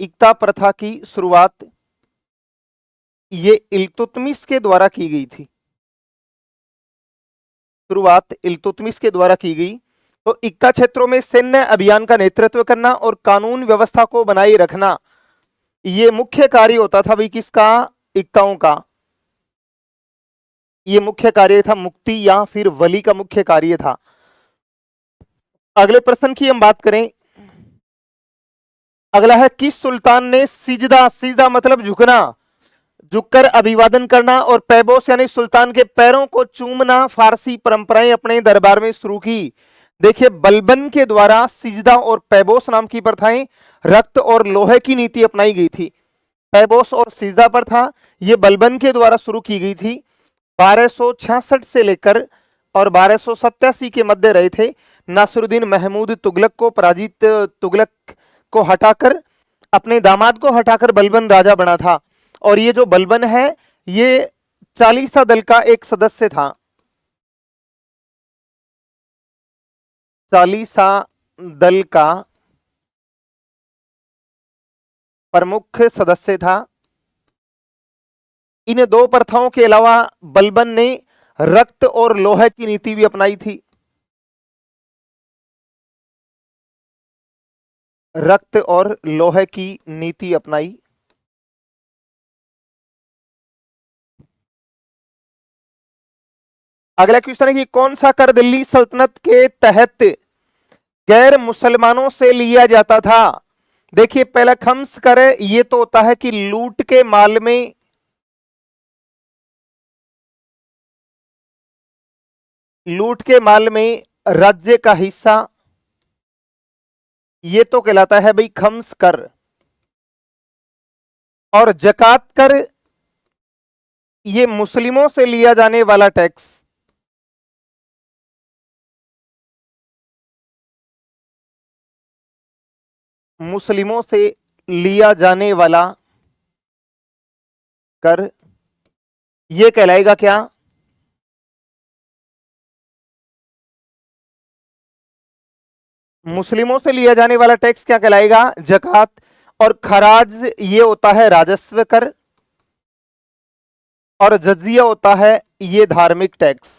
इक्ता प्रथा की शुरुआत ये इल्तुतमिश के द्वारा की गई थी, शुरुआत इल्तुतमिश के द्वारा की गई। तो इक्ता क्षेत्रों में सैन्य अभियान का नेतृत्व करना और कानून व्यवस्था को बनाए रखना, ये मुख्य कार्य होता था भाई किसका, इक्ताओं का। ये मुख्य कार्य था, मुक्ति या फिर वली का मुख्य कार्य था। अगले प्रश्न की हम बात करें, अगला है किस सुल्तान ने सिजदा, सिजदा मतलब झुकना, झुककर अभिवादन करना और पैबोस यानी सुल्तान के पैरों को चूमना फारसी परंपराएं अपने दरबार में शुरू की। देखिए बलबन के द्वारा सिजदा और पैबोस नाम की प्रथाएं, रक्त और लोहे की नीति अपनाई गई थी। पैबोस और सिजदा प्रथा ये बलबन के द्वारा शुरू की गई थी। 1266 से लेकर और 1287 के मध्य रहे थे। नासिरुद्दीन महमूद तुगलक को पराजित, तुगलक को हटाकर अपने दामाद को हटाकर बलबन राजा बना था। और ये जो बलबन है ये चालीसा दल का एक सदस्य था, चालीसा दल का प्रमुख सदस्य था। इन दो प्रथाओं के अलावा बलबन ने रक्त और लोहे की नीति भी अपनाई थी। रक्त और लोहे की नीति अपनाई। अगला क्वेश्चन है कि कौन सा कर दिल्ली सल्तनत के तहत गैर मुसलमानों से लिया जाता था? देखिए पहला खम्स कर, ये तो होता है कि लूट के माल में राज्य का हिस्सा, ये तो कहलाता है भाई खम्स कर। और जकात कर ये मुस्लिमों से लिया जाने वाला टैक्स। मुस्लिमों से लिया जाने वाला कर ये कहलाएगा क्या? मुस्लिमों से लिया जाने वाला टैक्स क्या कहलाएगा? जकात। और खराज ये होता है राजस्व कर, और जजिया होता है ये धार्मिक टैक्स।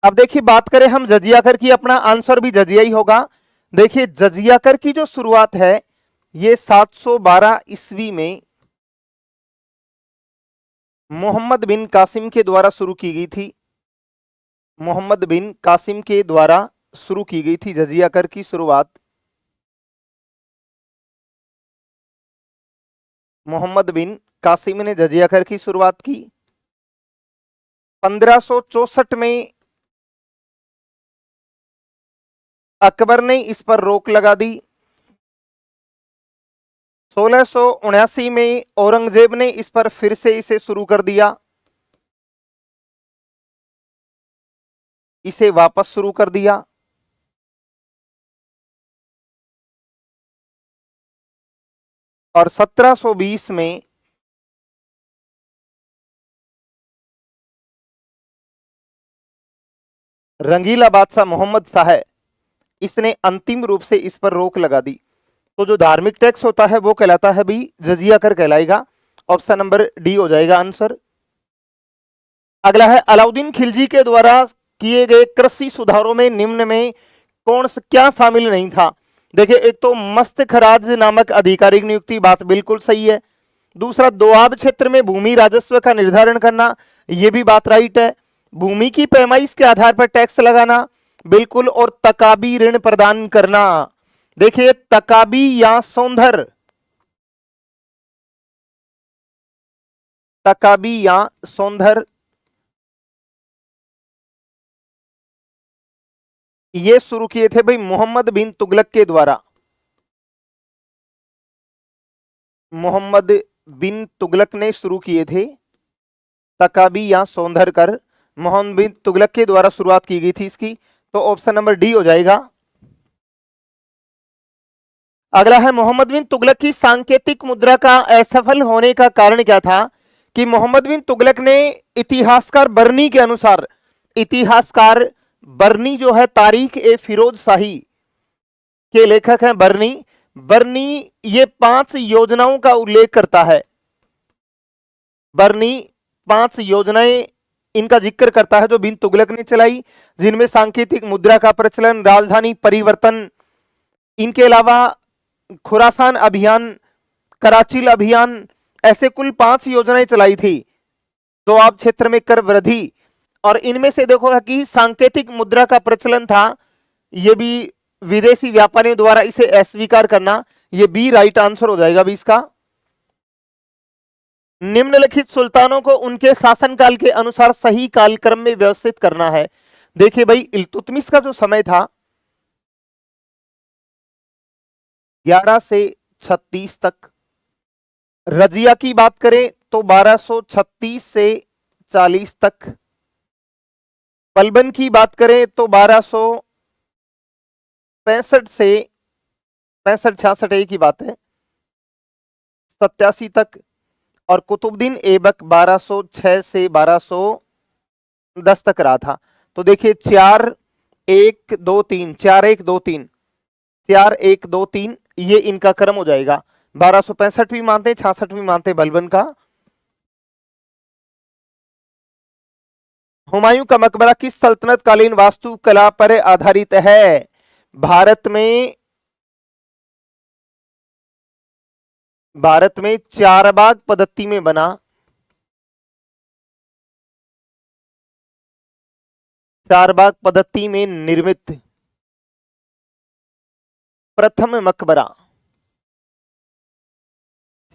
अब देखिए बात करें हम जजिया कर की, अपना आंसर भी जजिया ही होगा। देखिए जजिया कर की जो शुरुआत है ये 712 ईस्वी में मोहम्मद बिन कासिम के द्वारा शुरू की गई थी। मोहम्मद बिन कासिम के द्वारा शुरू की गई थी जजिया कर की शुरुआत। मोहम्मद बिन कासिम ने जजिया कर की शुरुआत की। 1564 में अकबर ने इस पर रोक लगा दी। 1679 में औरंगजेब ने इस पर फिर से इसे शुरू कर दिया, इसे वापस शुरू कर दिया। और 1720 में रंगीला बादशाह मोहम्मद शाह, इसने अंतिम रूप से इस पर रोक लगा दी। तो जो धार्मिक टैक्स होता है वो कहलाता है भी जजिया कर कहलाएगा। ऑप्शन नंबर डी हो जाएगा आंसर। अगला है अलाउद्दीन खिलजी के द्वारा किए गए कृषि सुधारों में निम्न में क्या शामिल नहीं था? देखिए एक तो मस्त खराज नामक आधिकारिक नियुक्ति, बात बिल्कुल सही है। दूसरा दोआब क्षेत्र में भूमि राजस्व का निर्धारण करना, यह भी बात राइट है। भूमि की पैमाइश के आधार पर टैक्स लगाना, बिल्कुल। और तकाबी ऋण प्रदान करना। देखिए तकाबी या सौंधर, तकाबी या सौंधर ये शुरू किए थे भाई मोहम्मद बिन तुगलक के द्वारा। मोहम्मद बिन तुगलक ने शुरू किए थे तकाबी या सौंधर कर, मोहम्मद बिन तुगलक के द्वारा शुरुआत की गई थी इसकी। तो ऑप्शन नंबर डी हो जाएगा। अगला है मोहम्मद बिन तुगलक की सांकेतिक मुद्रा का असफल होने का कारण क्या था? कि मोहम्मद बिन तुगलक ने इतिहासकार बर्नी के अनुसार, इतिहासकार बर्नी जो है तारीख ए फिरोज शाही के लेखक हैं बर्नी ये 5 योजनाओं का उल्लेख करता है। बर्नी 5 योजनाएं इनका जिक्र करता है जो बिन तुगलक ने चलाई, जिनमें सांकेतिक मुद्रा का प्रचलन, राजधानी परिवर्तन, इनके अलावा खुरासान अभियान, कराचिल अभियान, ऐसे कुल 5 योजनाएं चलाई थी। दोआब क्षेत्र में कर वृद्धि, और इनमें से देखो कि सांकेतिक मुद्रा का प्रचलन था, यह भी विदेशी व्यापारियों द्वारा इसे अस्वीकार करना, ये बी राइट आंसर हो जाएगा भी इसका। निम्नलिखित सुल्तानों को उनके शासनकाल के अनुसार सही कालक्रम में व्यवस्थित करना है। देखिए भाई, इल्तुतमिश का जो समय था 11 से 36 तक, रजिया की बात करें तो 1236 से 40 तक, बलबन की बात करें तो 1265 से 65-66 एक ही बात है 87 तक, और कुतुबुद्दीन ऐबक 1206 से 1210 तक रहा था। तो देखिए 4-1-2-3 4-1-2-3 4-1-2-3 ये इनका क्रम हो जाएगा। 1265 भी मानते हैं, 66 भी मानते हैं बलबन का। हुमायूं का मकबरा किस सल्तनत कालीन वास्तुकला पर आधारित है? भारत में चारबाग पद्धति में बना चारबाग पद्धति में निर्मित प्रथम मकबरा,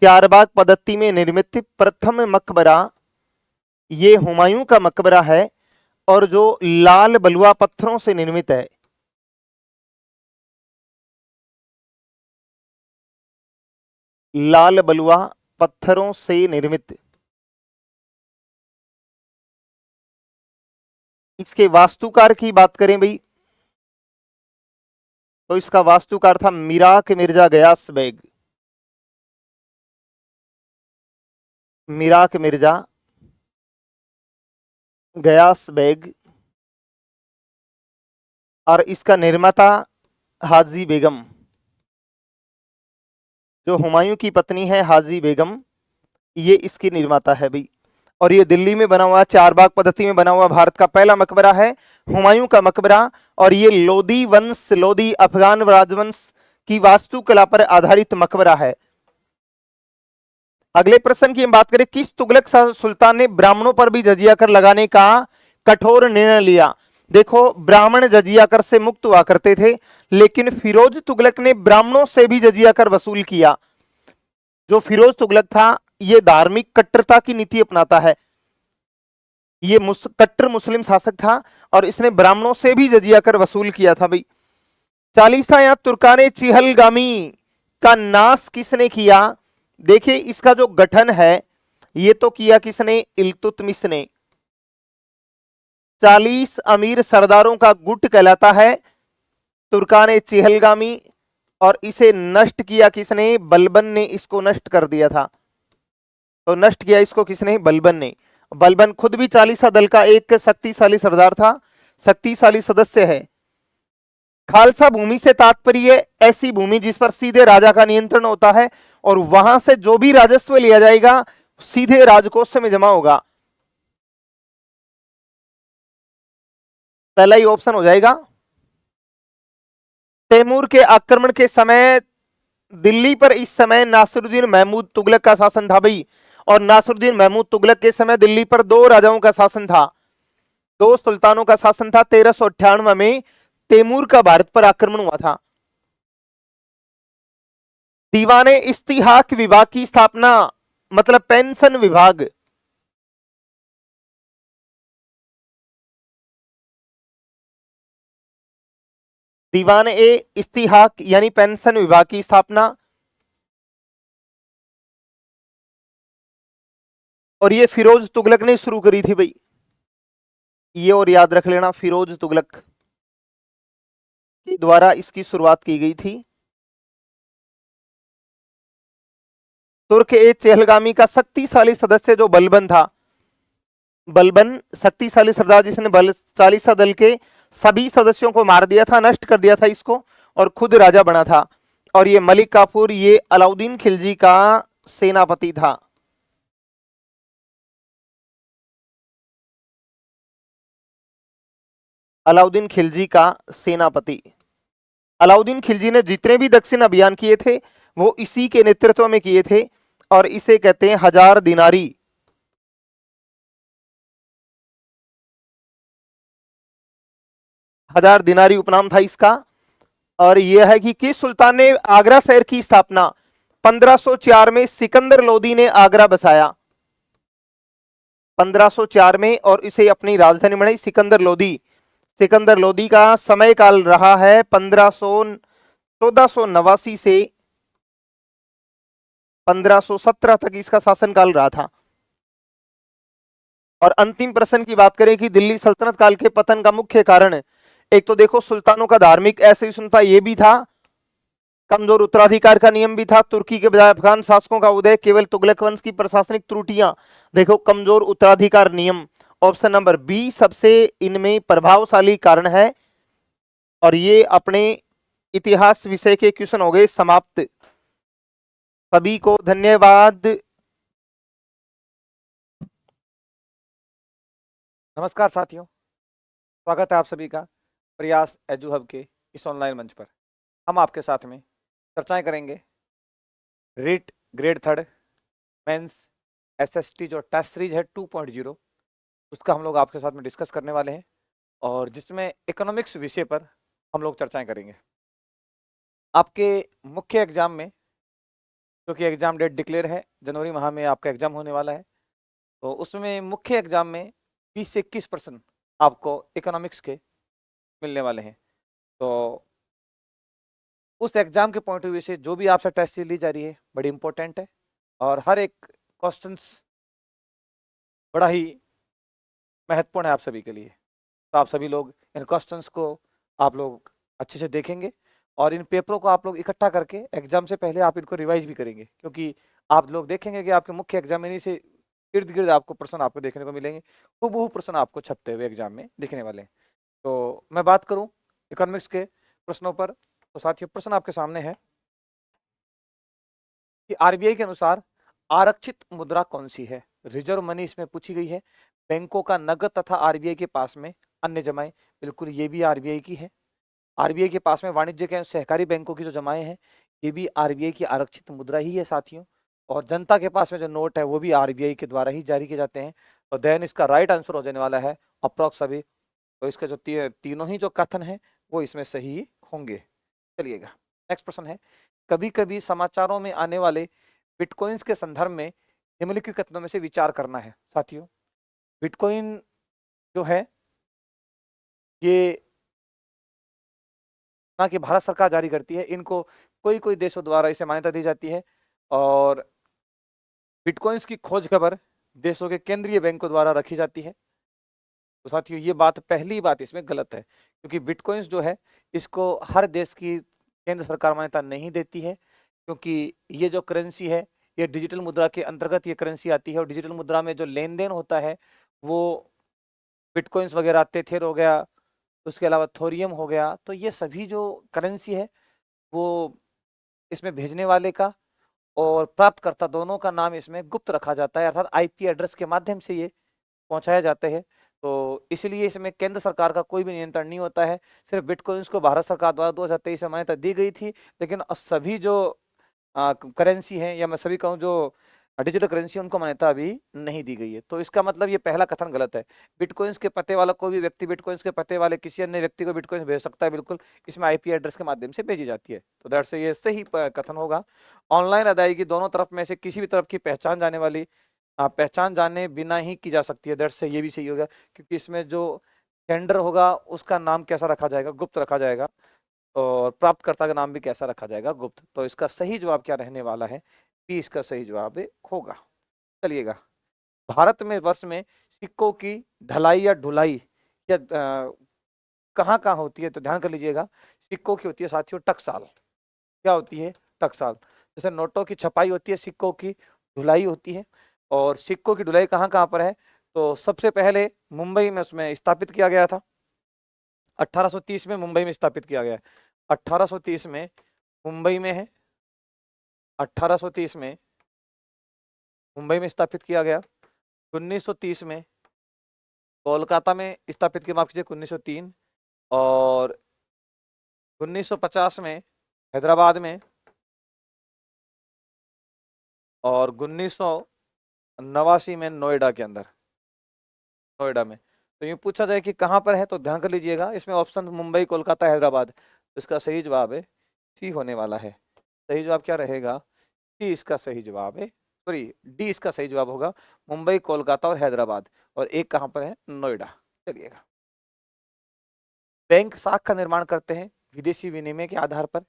चारबाग पद्धति में निर्मित प्रथम मकबरा ये हुमायूं का मकबरा है, और जो लाल बलुआ पत्थरों से निर्मित है। लाल बलुआ पत्थरों से निर्मित, इसके वास्तुकार की बात करें भाई तो इसका वास्तुकार था मिराक मिर्जा गयास बेग। मिराक मिर्जा गयास बेग, और इसका निर्माता हाजी बेगम, जो हुमायूं की पत्नी है हाजी बेगम, ये इसकी निर्माता है भाई। और ये दिल्ली में बना हुआ, चारबाग पद्धति में बना हुआ भारत का पहला मकबरा है हुमायूं का मकबरा, और ये लोदी वंश, लोदी अफगान राजवंश की वास्तुकला पर आधारित मकबरा है। अगले प्रश्न की हम बात करें, किस तुगलक सुल्तान ने ब्राह्मणों पर भी जजिया कर लगाने का कठोर निर्णय लिया? देखो, ब्राह्मण जजिया कर से मुक्त हुआ करते थे, लेकिन फिरोज तुगलक ने ब्राह्मणों से भी जजिया कर वसूल किया। जो फिरोज तुगलक था ये धार्मिक कट्टरता की नीति अपनाता है, ये कट्टर मुस्लिम शासक था, और इसने ब्राह्मणों से भी जजिया कर वसूल किया था भाई। चालीसा या तुर्काने चिहलगामी का नाश किसने किया? देखिए, इसका जो गठन है ये तो किया किसने? इल्तुतमिश ने। 40 अमीर सरदारों का गुट कहलाता है तुर्काने चिहलगामी, और इसे नष्ट किया किसने? बलबन ने इसको नष्ट कर दिया था। तो नष्ट किया इसको किसने? बलबन ने। बलबन खुद भी 40 दल का एक शक्तिशाली सरदार था, शक्तिशाली सदस्य है। खालसा भूमि से तात्पर्य ऐसी भूमि जिस पर सीधे राजा का नियंत्रण होता है, और वहां से जो भी राजस्व लिया जाएगा सीधे राजकोष में जमा होगा। पहला ही ऑप्शन हो जाएगा। तैमूर के आक्रमण के समय दिल्ली पर इस समय नासिरुद्दीन महमूद तुगलक का शासन था भाई, और नासिरुद्दीन महमूद तुगलक के समय दिल्ली पर 2 राजाओं का शासन था, 2 सुल्तानों का शासन था। 1398 में तैमूर का भारत पर आक्रमण हुआ था। दीवाने इस्तिहाक विभाग की स्थापना, मतलब पेंशन विभाग, दीवान ए इस्तिहाक यानी पेंशन विभाग की स्थापना, और ये फिरोज तुगलक ने शुरू करी थी भाई, ये और याद रख लेना, फिरोज तुगलक के द्वारा इसकी शुरुआत की गई थी। तुर्क ए चहलगामी का शक्तिशाली सदस्य जो बलबन था, बलबन शक्तिशाली सरदार जिसने 40 दल के सभी सदस्यों को मार दिया था, नष्ट कर दिया था इसको, और खुद राजा बना था। और ये मलिक काफूर, ये अलाउद्दीन खिलजी का सेनापति था। अलाउद्दीन खिलजी का सेनापति। अलाउद्दीन खिलजी ने जितने भी दक्षिण अभियान किए थे वो इसी के नेतृत्व में किए थे, और इसे कहते हैं 1000 दिनारी। 1000 दिनारी उपनाम था इसका। और यह है कि किस सुल्तान ने आगरा शहर की स्थापना 1504 में सिकंदर लोदी ने आगरा बसाया 1504 में और इसे अपनी राजधानी बनाई सिकंदर लोदी। सिकंदर लोदी का समय काल रहा है 1489 से 1517 तक इसका शासनकाल रहा था। और अंतिम प्रश्न की बात करें कि दिल्ली सल्तनत काल के पतन का मुख्य कारण, एक तो देखो सुल्तानों का धार्मिक असहिष्णुता था, ये भी था, कमजोर उत्तराधिकार का नियम भी था, तुर्की के बजाय अफगान शासकों का उदय, केवल तुगलक वंश की प्रशासनिक त्रुटियां, देखो कमजोर उत्तराधिकार नियम, ऑप्शन नंबर बी सबसे इनमें प्रभावशाली कारण है। और ये अपने इतिहास विषय के क्वेश्चन हो गए समाप्त। सभी को धन्यवाद। नमस्कार साथियों, स्वागत है आप सभी का प्रयास एजू हब के इस ऑनलाइन मंच पर। हम आपके साथ में चर्चाएं करेंगे रीट ग्रेड 3 मेंस एसएसटी जो टेस्ट सीरीज है 2.0, उसका हम लोग आपके साथ में डिस्कस करने वाले हैं और जिसमें इकोनॉमिक्स विषय पर हम लोग चर्चाएं करेंगे। आपके मुख्य एग्जाम में, क्योंकि एग्जाम डेट डिक्लेयर है, जनवरी माह में आपका एग्जाम होने वाला है, तो उसमें मुख्य एग्जाम में 20 से 21% आपको इकोनॉमिक्स के मिलने वाले हैं। तो उस एग्जाम के पॉइंट ऑफ व्यू से जो भी आपसे टेस्ट ली जा रही है बड़ी इंपॉर्टेंट है और हर एक क्वेश्चंस बड़ा ही महत्वपूर्ण है आप सभी के लिए। तो आप सभी लोग इन क्वेश्चंस को आप लोग अच्छे से देखेंगे और इन पेपरों को आप लोग इकट्ठा करके एग्जाम से पहले आप इनको रिवाइज भी करेंगे, क्योंकि आप लोग देखेंगे कि आपके मुख्य एग्जाम से इर्द गिर्द आपको प्रश्न आपको देखने को मिलेंगे, हूबहू प्रश्न आपको छपते हुए एग्जाम में दिखने वाले हैं। तो मैं बात करूं इकोनॉमिक्स के प्रश्नों पर, तो साथियों प्रश्न आपके सामने है कि आरबीआई के अनुसार आरक्षित मुद्रा कौन सी है। रिजर्व मनी इसमें पूछी गई है। बैंकों का नगद तथा आरबीआई के पास में अन्य जमाएं, बिल्कुल ये भी आरबीआई की है। आरबीआई के पास में वाणिज्य के सहकारी बैंकों की जो जमाएं हैं ये भी आरबीआई की आरक्षित मुद्रा ही है साथियों। और जनता के पास में जो नोट है वो भी आरबीआई के द्वारा ही जारी किए जाते हैं। तो देन इसका राइट आंसर हो जाने वाला है अप्रॉक्स सभी। तो इसके जो तीनों ही जो कथन है वो इसमें सही होंगे। चलिएगा, नेक्स्ट प्रश्न है, कभी कभी समाचारों में आने वाले बिटकॉइंस के संदर्भ में निम्नलिखित कथनों में से विचार करना है। साथियों बिटकॉइन जो है ये ना कि भारत सरकार जारी करती है, इनको कोई कोई देशों द्वारा इसे मान्यता दी जाती है और बिटकॉइंस की खोज खबर देशों के केंद्रीय बैंकों द्वारा रखी जाती है। तो साथियों ये बात, पहली बात इसमें गलत है, क्योंकि बिटकॉइंस जो है इसको हर देश की केंद्र सरकार मान्यता नहीं देती है, क्योंकि ये जो करेंसी है ये डिजिटल मुद्रा के अंतर्गत ये करेंसी आती है और डिजिटल मुद्रा में जो लेन देन होता है वो बिटकॉइंस वगैरह, तेथेर हो गया, उसके अलावा थोरियम हो गया, तो ये सभी जो करेंसी है वो इसमें भेजने वाले का और प्राप्तकर्ता दोनों का नाम इसमें गुप्त रखा जाता है, अर्थात आईपी एड्रेस के माध्यम से ये पहुंचाया जाते हैं। तो इसलिए इसमें केंद्र सरकार का कोई भी नियंत्रण नहीं होता है। सिर्फ बिटकॉइंस को भारत सरकार द्वारा 2023 में मान्यता दी गई थी, लेकिन अब सभी जो करेंसी है या मैं सभी कहूँ जो डिजिटल करेंसी उनको मान्यता अभी नहीं दी गई है। तो इसका मतलब ये पहला कथन गलत है। बिटकॉइंस के पते वाला कोई भी व्यक्ति बिटकॉइंस के पते वाले किसी अन्य व्यक्ति को बिटकॉइंस भेज सकता है, बिल्कुल इसमें आईपी एड्रेस के माध्यम से भेजी जाती है। तो दैट से ये सही कथन होगा। ऑनलाइन अदायगी दोनों तरफ में से किसी भी तरफ की पहचान जाने वाली पहचान जाने बिना ही की जा सकती है। दैट से ये भी सही होगा, क्योंकि इसमें जो टेंडर होगा उसका नाम कैसा रखा जाएगा, गुप्त रखा जाएगा, और प्राप्तकर्ता का नाम भी कैसा रखा जाएगा, गुप्त। तो इसका सही जवाब क्या रहने वाला है, बी इसका सही जवाब होगा। चलिएगा, भारत में वर्ष में सिक्कों की ढलाई या ढुलाई या कहाँ कहाँ होती है, तो ध्यान कर लीजिएगा। सिक्कों की होती है साथियों टकसाल। क्या होती है? टकसाल। जैसे नोटों की छपाई होती है, सिक्कों की ढुलाई होती है। और सिक्कों की ढुलाई कहाँ कहाँ पर है, तो सबसे पहले मुंबई में उसमें स्थापित किया गया था। 1830 में मुंबई में स्थापित किया गया है। 1830 में मुंबई में है, 1830 में मुंबई में स्थापित किया गया। 1930 में कोलकाता में स्थापित किया, माफ कीजिए 1903, और 1950 में हैदराबाद में, और 1989 में नोएडा के अंदर, नोएडा में। तो ये पूछा जाए कि कहाँ पर है, तो ध्यान कर लीजिएगा, इसमें ऑप्शन मुंबई, कोलकाता, हैदराबाद, इसका सही जवाब है सी होने वाला है। सही जवाब क्या रहेगा? सी इसका सही जवाब है, सॉरी डी इसका सही जवाब होगा। मुंबई, कोलकाता और हैदराबाद, और एक कहाँ पर है? नोएडा। चलिएगा, बैंक साख का निर्माण करते हैं विदेशी विनिमय के आधार पर,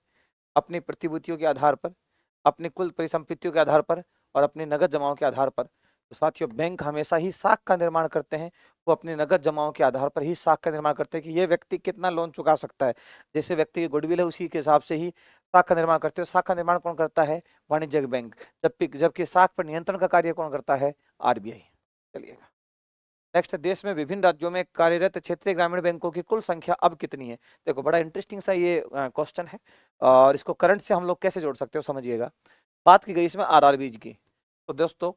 अपनी प्रतिभूतियों के आधार पर, अपनी कुल परिसंपत्तियों के आधार पर और अपनी नगद जमाओं के आधार पर। तो साथियों, बैंक हमेशा ही साख का निर्माण करते हैं, वो अपनी नगद जमाओं के आधार पर ही साख का निर्माण करते हैं कि ये व्यक्ति कितना लोन चुका सकता है। जैसे व्यक्ति की गुडविल है उसी के हिसाब से ही साख का निर्माण करते हैं। साख का निर्माण कौन करता है? वाणिज्यिक बैंक। जबकि साख पर नियंत्रण का कार्य कौन करता है? आरबीआई। चलिएगा, नेक्स्ट, देश में विभिन्न राज्यों में कार्यरत क्षेत्रीय ग्रामीण बैंकों की कुल संख्या अब कितनी है? देखो, बड़ा इंटरेस्टिंग सा ये क्वेश्चन है और इसको करंट से हम लोग कैसे जोड़ सकते हो समझिएगा। बात की गई इसमें आरआरबीज की। तो दोस्तों,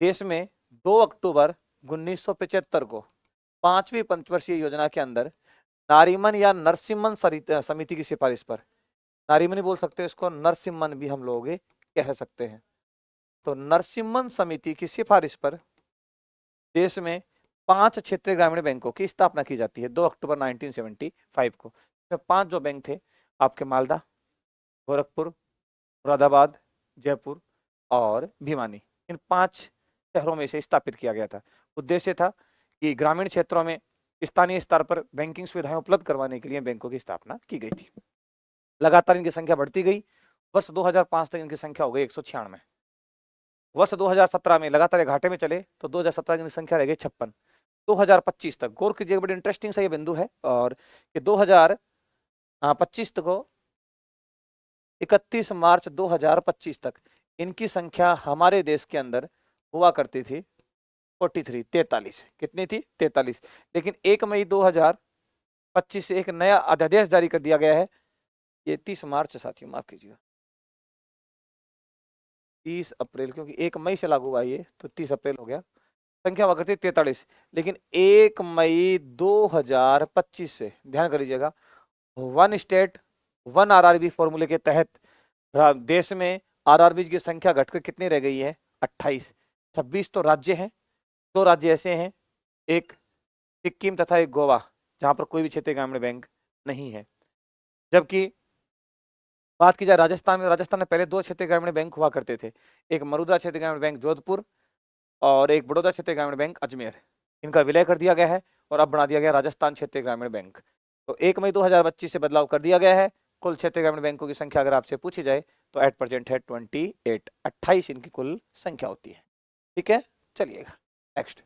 देश में 2 अक्टूबर 1975 को 5वीं पंचवर्षीय योजना के अंदर नारीमन या नरसिम्मन समिति की सिफारिश पर, नारीमन बोल सकते हैं इसको, नरसिम्मन भी हम लोग कह सकते हैं। तो नरसिम्मन समिति की सिफारिश पर देश में 5 क्षेत्रीय ग्रामीण बैंकों की स्थापना की जाती है 2 अक्टूबर 1975 को। तो 5 जो बैंक थे आपके, मालदा, गोरखपुर, मुरादाबाद, जयपुर और भिवानी, इन 5 शहरों में से स्थापित किया गया था। उद्देश्य था कि ग्रामीण क्षेत्रों में स्थानीय स्तर पर बैंकिंग सुविधाएं उपलब्ध करवाने के लिए बैंकों की स्थापना की गई थी। लगातार इनकी संख्या बढ़ती गई। वर्ष 2005 तक इनकी संख्या हो गई 196। वर्ष 2017 में लगातार घाटे में चले तो 2017 की संख्या रह गई 56। 2025 तक गौर कीजिएगा, बड़ी इंटरेस्टिंग सा ये बिंदु है, और कि 2025 को 31 मार्च 2025 तक इनकी संख्या हमारे देश के अंदर हुआ करती थी 43। कितनी थी? 43। लेकिन 1 मई 2025 से एक नया अध्यादेश जारी कर दिया गया है। ये 30 मार्च, साथियों माफ कीजिएगा, 30 अप्रैल, क्योंकि 1 मई से लागू हुआ ये, तो 30 अप्रैल हो गया। संख्या हुआ करती है 43। लेकिन 1 मई 2025 से, ध्यान कर लीजिएगा, 1 स्टेट 1 आरआरबी फॉर्मूले के तहत देश में आरआरबी की संख्या घटकर कितनी रह गई है? 28। 26 तो राज्य हैं, 2 राज्य ऐसे हैं, एक सिक्किम तथा एक गोवा, जहां पर कोई भी क्षेत्रीय ग्रामीण बैंक नहीं है। जबकि बात की जाए राजस्थान में पहले 2 क्षेत्रीय ग्रामीण बैंक हुआ करते थे, एक मरुदा क्षेत्रीय ग्रामीण बैंक जोधपुर और एक बड़ौदा क्षेत्रीय ग्रामीण बैंक अजमेर। इनका विलय कर दिया गया है और अब बना दिया गया राजस्थान क्षेत्रीय ग्रामीण बैंक। तो 1 मई 2025 से बदलाव कर दिया गया है। कुल क्षेत्रीय ग्रामीण बैंकों की संख्या अगर आपसे पूछी जाए तो एट प्रेजेंट है 28। 28 इनकी कुल संख्या होती है। ठीक है, चलिएगा नेक्स्ट।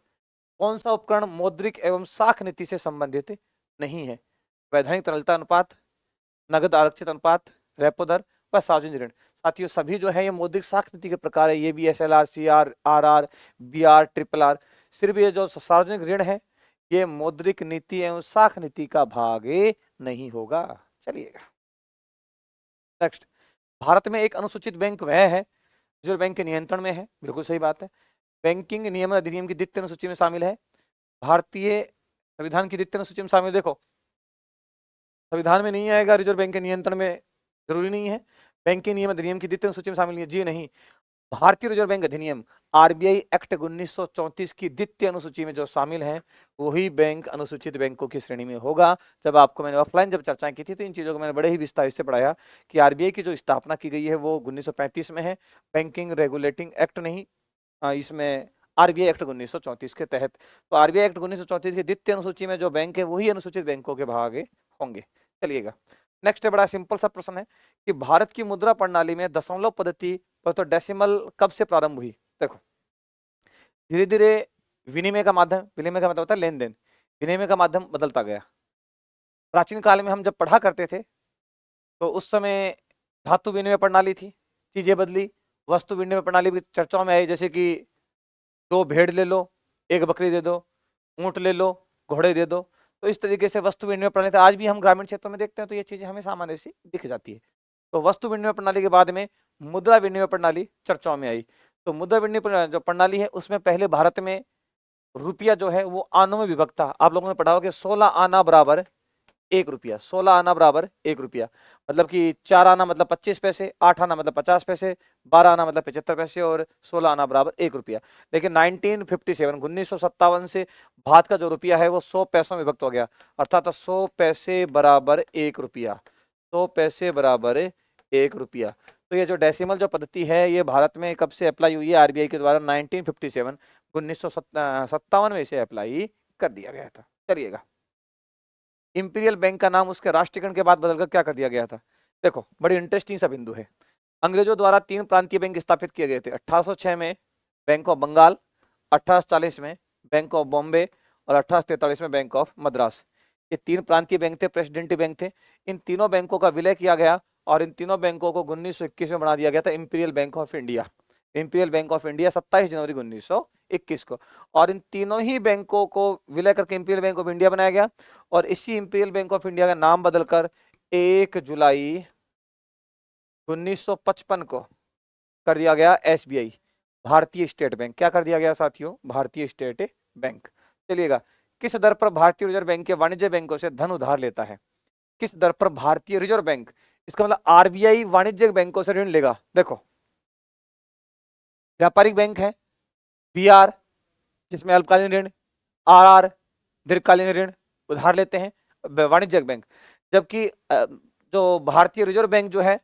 कौन सा उपकरण मौद्रिक एवं साख नीति से संबंधित नहीं है? वैधानिक तरलता अनुपात, नगद आरक्षित अनुपात, रेपो दर व सार्वजनिक ऋण। साथियों, सभी जो है ये मौद्रिक साख नीति के प्रकार है। ये भी SLR, CR, RR, BR, RRR। सिर्फ ये जो सार्वजनिक ऋण है ये मौद्रिक नीति एवं साख नीति का भाग नहीं होगा। चलिएगा नेक्स्ट। भारत में एक अनुसूचित बैंक वह है जो बैंक के नियंत्रण में है। बिल्कुल सही बात है। बैंकिंग नियमन अधिनियम की द्वितीय अनुसूची में शामिल है। भारतीय संविधान की द्वितीय अनुसूची में शामिल। देखो, संविधान में नहीं आएगा रिजर्व बैंक के नियंत्रण में, जरूरी नहीं है। बैंकिंग नियम अधिनियम की द्वितीय अनुसूची में शामिल नहीं है, जी नहीं। भारतीय रिजर्व बैंक अधिनियम RBI एक्ट 1934 की द्वितीय अनुसूची में जो शामिल है वही बैंक अनुसूचित बैंकों की श्रेणी में होगा। जब आपको मैंने ऑफलाइन जब चर्चाएं की थी तो इन चीजों को मैंने बड़े ही विस्तार से पढ़ाया कि RBI की जो स्थापना की गई है वो 1935 में है, बैंकिंग रेगुलेटिंग एक्ट नहीं, इसमें RBI एक्ट 1934 के तहत। तो RBI एक्ट 1934 की द्वितीय अनुसूची में जो बैंक है वही अनुसूचित बैंकों के भाग होंगे। चलिएगा नेक्स्ट है, बड़ा सिंपल सा प्रश्न है कि भारत की मुद्रा प्रणाली में दशमलव पद्धति पर तो डेसिमल कब से प्रारंभ हुई? देखो, धीरे धीरे विनिमय का माध्यम, विनिमय का मतलब होता है लेन देन, विनिमय का माध्यम बदलता गया। प्राचीन काल में हम जब पढ़ा करते थे तो उस समय धातु विनिमय प्रणाली थी, चीजें बदली, वस्तु विनिमय प्रणाली भी चर्चाओं में आई, जैसे कि 2 भेड़ ले लो, 1 बकरी दे दो, ऊंट ले लो, घोड़े दे दो। तो इस तरीके से वस्तु विनिमय प्रणाली आज भी हम ग्रामीण क्षेत्रों में देखते हैं तो ये चीजें हमें सामान्य सी दिख जाती है। तो वस्तु विनिमय प्रणाली के बाद में मुद्रा विनिमय प्रणाली चर्चाओं में आई। तो मुद्रा विनिमय जो प्रणाली है उसमें पहले भारत में रुपया जो है वो आनों में विभक्त था। आप लोगों ने पढ़ा होगा कि 16 आना बराबर 1 रुपया, 16 आना बराबर 1 रुपया, मतलब कि 4 आना मतलब 25 पैसे, 8 आना मतलब 50 पैसे, 12 आना मतलब 75 पैसे और 16 आना बराबर 1 रुपया। लेकिन 1957 से भारत का जो रुपया है वो 100 पैसों में विभक्त हो गया, अर्थात 100 पैसे बराबर 1 रुपया। 100 पैसे बराबर 1 रुपया। तो ये जो डेसिमल जो पद्धति है ये भारत में कब से अप्लाई हुई है? आरबीआई के द्वारा 1957 1957 में इसे अप्लाई कर दिया गया था। चलिएगा, इंपीरियल बैंक का नाम उसके राष्ट्रीयकरण के बाद बदलकर क्या कर दिया गया था? देखो बड़ी इंटरेस्टिंग सा बिंदु है। अंग्रेजों द्वारा 3 प्रांतीय बैंक स्थापित किए गए थे। 1806 में बैंक ऑफ बंगाल, 1840 में बैंक ऑफ बॉम्बे और 1843 में बैंक ऑफ मद्रास। ये 3 प्रांतीय बैंक थे, प्रेसिडेंटी बैंक थे। इन तीनों बैंकों का विलय किया गया और इन तीनों बैंकों को 1921 में बना दिया गया था imperial bank of India. Imperial bank of India 27 जनवरी 1921 को। और इन तीनों ही बैंकों को विलय करके इंपीरियल बैंक ऑफ इंडिया बनाया गया और इसी इंपीरियल बैंक ऑफ इंडिया का नाम बदलकर 1 जुलाई 1955 को कर दिया गया एसबीआई, भारतीय स्टेट बैंक। क्या कर दिया गया साथियों? भारतीय स्टेट बैंक। चलिएगा, किस दर पर भारतीय रिजर्व बैंक के वाणिज्य बैंकों से धन उधार लेता है? किस दर पर भारतीय रिजर्व बैंक, इसका मतलब आरबीआई वाणिज्य बैंकों से ऋण लेगा? देखो, व्यापारिक बैंक है बीआर जिसमें अल्पकालीन ऋण, आरआर दीर्घकालीन ऋण उधार लेते हैं वाणिज्यिक बैंक। जबकि जो भारतीय रिजर्व बैंक जो है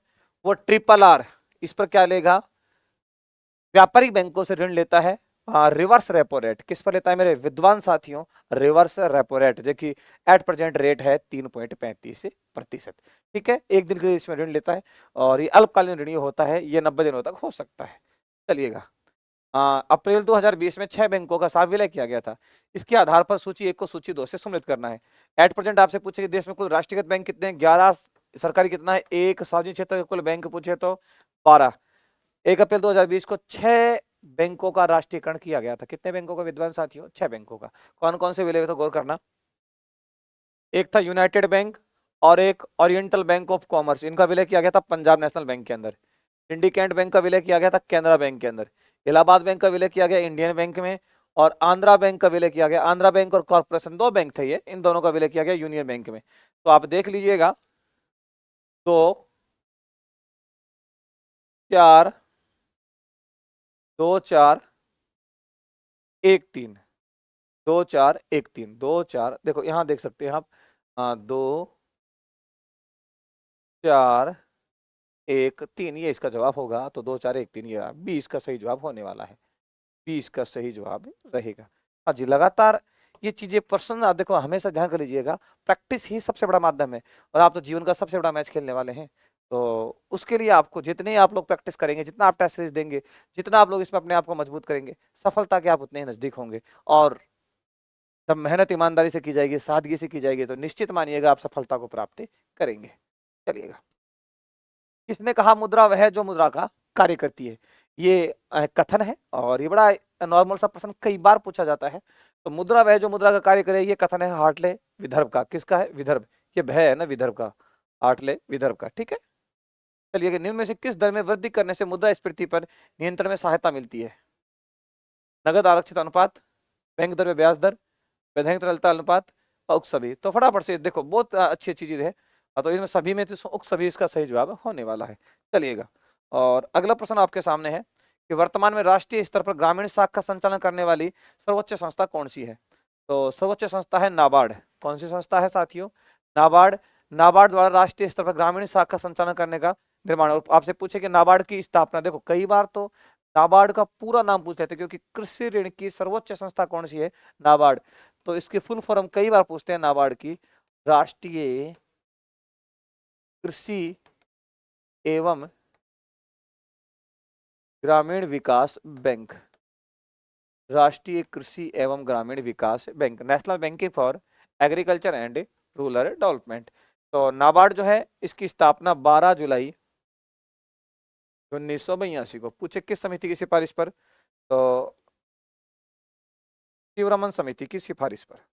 वो ट्रिपल आर, इस पर क्या लेगा? व्यापारिक बैंकों से ऋण लेता है रिवर्स रेपो रेट। किस पर लेता है मेरे विद्वान साथियों? रिवर्स रेपो रेट, जो कि एट प्रेजेंट रेट है 3.35%। ठीक है, एक दिन के लिए इसमें ऋण लेता है और ये अल्पकालीन ऋण होता है, ये 90 दिनों तक हो सकता है। चलिएगा, अप्रैल 2020 में 6 बैंकों का साथ विलय किया गया था। इसके आधार पर सूची 1 को सूची 2 से सम्मिलित करना है। एट प्रेजेंट आपसे पूछे कि देश में कुल राष्ट्रीयकृत बैंक कितने हैं? 11 सरकारी कितना है? 1 सार्वजनिक क्षेत्र के कुल बैंक पूछे तो 12। 1 अप्रैल 2020 को 6 बैंकों का राष्ट्रीयकरण किया गया था। कितने बैंकों का विद्वान साथियों? 6 बैंकों का। कौन कौन से विलय हुए थे गौर करना। एक था यूनाइटेड बैंक और एक ओरिएंटल बैंक ऑफ कॉमर्स, इनका विलय किया गया था पंजाब नेशनल बैंक के अंदर। सिंडिकेट बैंक का विलय किया गया था कैनरा बैंक के अंदर। इलाहाबाद बैंक का विलय किया गया इंडियन बैंक में और आंध्रा बैंक का विलय किया गया, आंध्रा बैंक और कॉर्पोरेशन 2 बैंक थे ये, इन दोनों का विलय किया गया यूनियन बैंक में। तो आप देख लीजिएगा 2 4 2 4 1 3 2 4 1 3 2 4, देखो यहां देख सकते हैं आप 2 4 1 3, ये इसका जवाब होगा। तो 2 4 1 3 ये 20 का सही जवाब होने वाला है, 20 का सही जवाब रहेगा। हाँ जी, लगातार ये चीजें पर्सन आप देखो हमेशा ध्यान कर लीजिएगा, प्रैक्टिस ही सबसे बड़ा माध्यम है और आप तो जीवन का सबसे बड़ा मैच खेलने वाले हैं। तो उसके लिए आपको जितने आप लोग प्रैक्टिस करेंगे, जितना आप टेस्ट सीरीज देंगे, जितना आप लोग इसमें अपने आप को मजबूत करेंगे, सफलता के आप उतने ही नजदीक होंगे। और जब मेहनत ईमानदारी से की जाएगी, सादगी से की जाएगी, तो निश्चित मानिएगा आप सफलता को प्राप्त करेंगे। चलिएगा, किसने कहा मुद्रा वह है जो मुद्रा का कार्य करती है? ये कथन है और ये बड़ा नॉर्मल सा प्रश्न कई बार पूछा जाता है। तो मुद्रा वह जो मुद्रा का कार्य करे, ये कथन है हार्टले विदर्भ का। किसका है? विदर्भ। ये भय है ना विदर्भ का, हार्टले विदर्भ का। ठीक है, चलिए, निम्न में से किस दर में वृद्धि करने से मुद्रास्फीति पर नियंत्रण में सहायता मिलती है? नगद आरक्षित अनुपात, बैंक दर में ब्याज दर, वैधानिक तरलता अनुपात, उक्त सभी। तो फटाफट से देखो, बहुत अच्छी अच्छी चीज है। तो इनमें सभी में तो उक्त सभी इसका सही जवाब होने वाला है। चलिएगा, और अगला प्रश्न आपके सामने है कि वर्तमान में राष्ट्रीय स्तर पर ग्रामीण शाखा का संचालन करने वाली सर्वोच्च संस्था कौन सी है? तो सर्वोच्च संस्था है नाबार्ड। कौन सी संस्था है साथियों? नाबार्ड। नाबार्ड द्वारा राष्ट्रीय स्तर पर ग्रामीण शाखा का संचालन करने का निर्माण। और आपसे पूछे कि नाबार्ड की स्थापना, देखो कई बार तो नाबार्ड का पूरा नाम पूछ लेते हैं क्योंकि कृषि ऋण की सर्वोच्च संस्था कौन सी है? नाबार्ड। तो इसकी फुल फॉर्म कई बार पूछते हैं नाबार्ड की, राष्ट्रीय कृषि एवं ग्रामीण विकास बैंक। राष्ट्रीय कृषि एवं ग्रामीण विकास bank, national banking for agriculture and rural development. तो नाबार्ड जो है इसकी स्थापना 12 जुलाई 1982 को। पूछे किस समिति की सिफारिश पर? तो शिवरमन समिति की सिफारिश पर।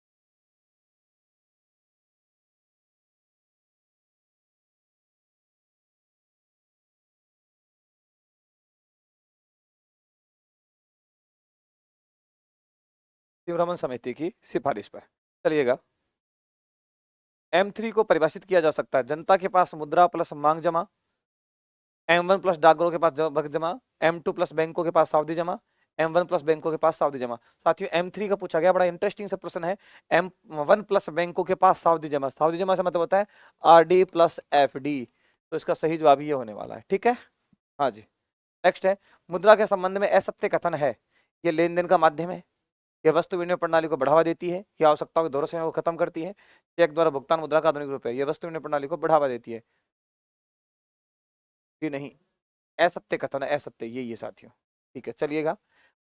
शिवरमन समिति की सिफारिश पर। चलिएगा, M3 को परिभाषित किया जा सकता है, जनता के पास मुद्रा प्लस मांग जमा, M1 प्लस डाकघरों के पास बक जमा, M2 प्लस बैंकों के पास सावधि जमा, M1 प्लस बैंकों के पास सावधि जमा। साथियों M3 का पूछा गया, बड़ा इंटरेस्टिंग सा प्रश्न है। M1 प्लस बैंकों के पास सावधि जमा, सावधि जमा से मतलब होता है RD प्लस FD, तो इसका सही जवाब ये होने वाला है। ठीक है, हाँ जी। नेक्स्ट है, मुद्रा के संबंध में असत्य कथन है, ये लेन देन का माध्यम है, यह वस्तु विनिमय प्रणाली को बढ़ावा देती है, यह आवश्यकताओं के दोहरे समय को खत्म करती है, चेक द्वारा भुगतान मुद्रा का आधुनिक रूप है, यह वस्तु विनिमय प्रणाली को बढ़ावा देती है। ये नहीं, असत्य कथन है, असत्य ये साथियों। ठीक है, चलिएगा।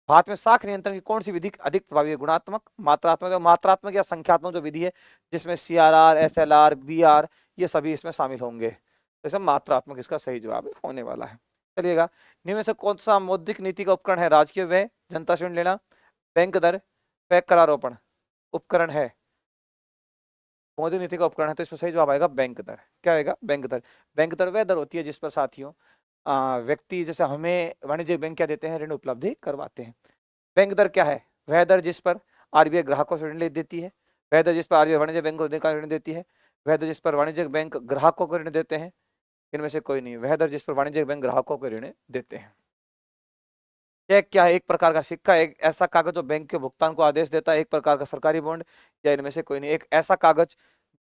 भारत में साख नियंत्रण की कौन सी विधि अधिक प्रभावी है? गुणात्मक, मात्रात्मक, मात्रात्मक या संख्यात्मक जो विधि है, जिसमें CRR, SLR, BR ये सभी इसमें शामिल होंगे, तो इसमें मात्रात्मक इसका सही जवाब होने वाला है। चलिएगा, निम्न में से कौन सा मौद्रिक नीति का उपकरण है? राजकीय व्यय, जनता से ऋण लेना, बैंक दर, पैक करारोपण उपकरण है, मौद्रिक नीति का उपकरण है, तो इसमें सही जवाब आएगा बैंक दर। क्या आएगा? बैंक दर। बैंक दर वह दर होती है जिस पर साथियों व्यक्ति, जैसे हमें वाणिज्यिक बैंक क्या देते हैं? ऋण उपलब्धि करवाते हैं। बैंक दर क्या है? वह दर जिस पर RBI ग्राहकों से ऋण ले देती है, वह दर जिस पर RBI वाणिज्यिक बैंक को ऋण देती है, वह दर जिस पर वाणिज्यिक बैंक ग्राहकों को ऋण देते हैं, इनमें से कोई नहीं। वह दर जिस पर वाणिज्यिक बैंक ग्राहकों को ऋण देते हैं। चेक क्या है? एक प्रकार का सिक्का, एक ऐसा कागज जो बैंक के भुगतान को आदेश देता है, एक प्रकार का सरकारी बॉन्ड, या इनमें से कोई नहीं। एक ऐसा कागज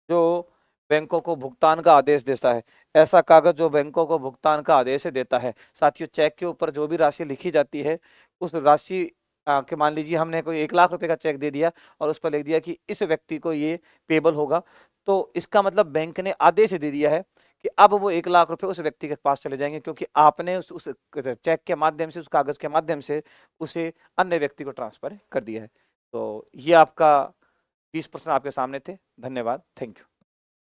जो बैंकों को भुगतान का आदेश देता है, ऐसा कागज जो बैंकों को भुगतान का आदेश देता है। साथियों, चेक के ऊपर जो भी राशि लिखी जाती है, उस राशि के मान लीजिए हमने कोई 1 लाख रुपए का चेक दे दिया और उस पर लिख दिया कि इस व्यक्ति को ये पेबल होगा, तो इसका मतलब बैंक ने आदेश दे दिया है कि अब वो 1 लाख रुपए उस व्यक्ति के पास चले जाएंगे, क्योंकि आपने उस चेक के माध्यम से, उस कागज के माध्यम से उसे अन्य व्यक्ति को ट्रांसफर कर दिया है। तो ये आपका 20 प्रश्न आपके सामने थे। धन्यवाद, थैंक यू।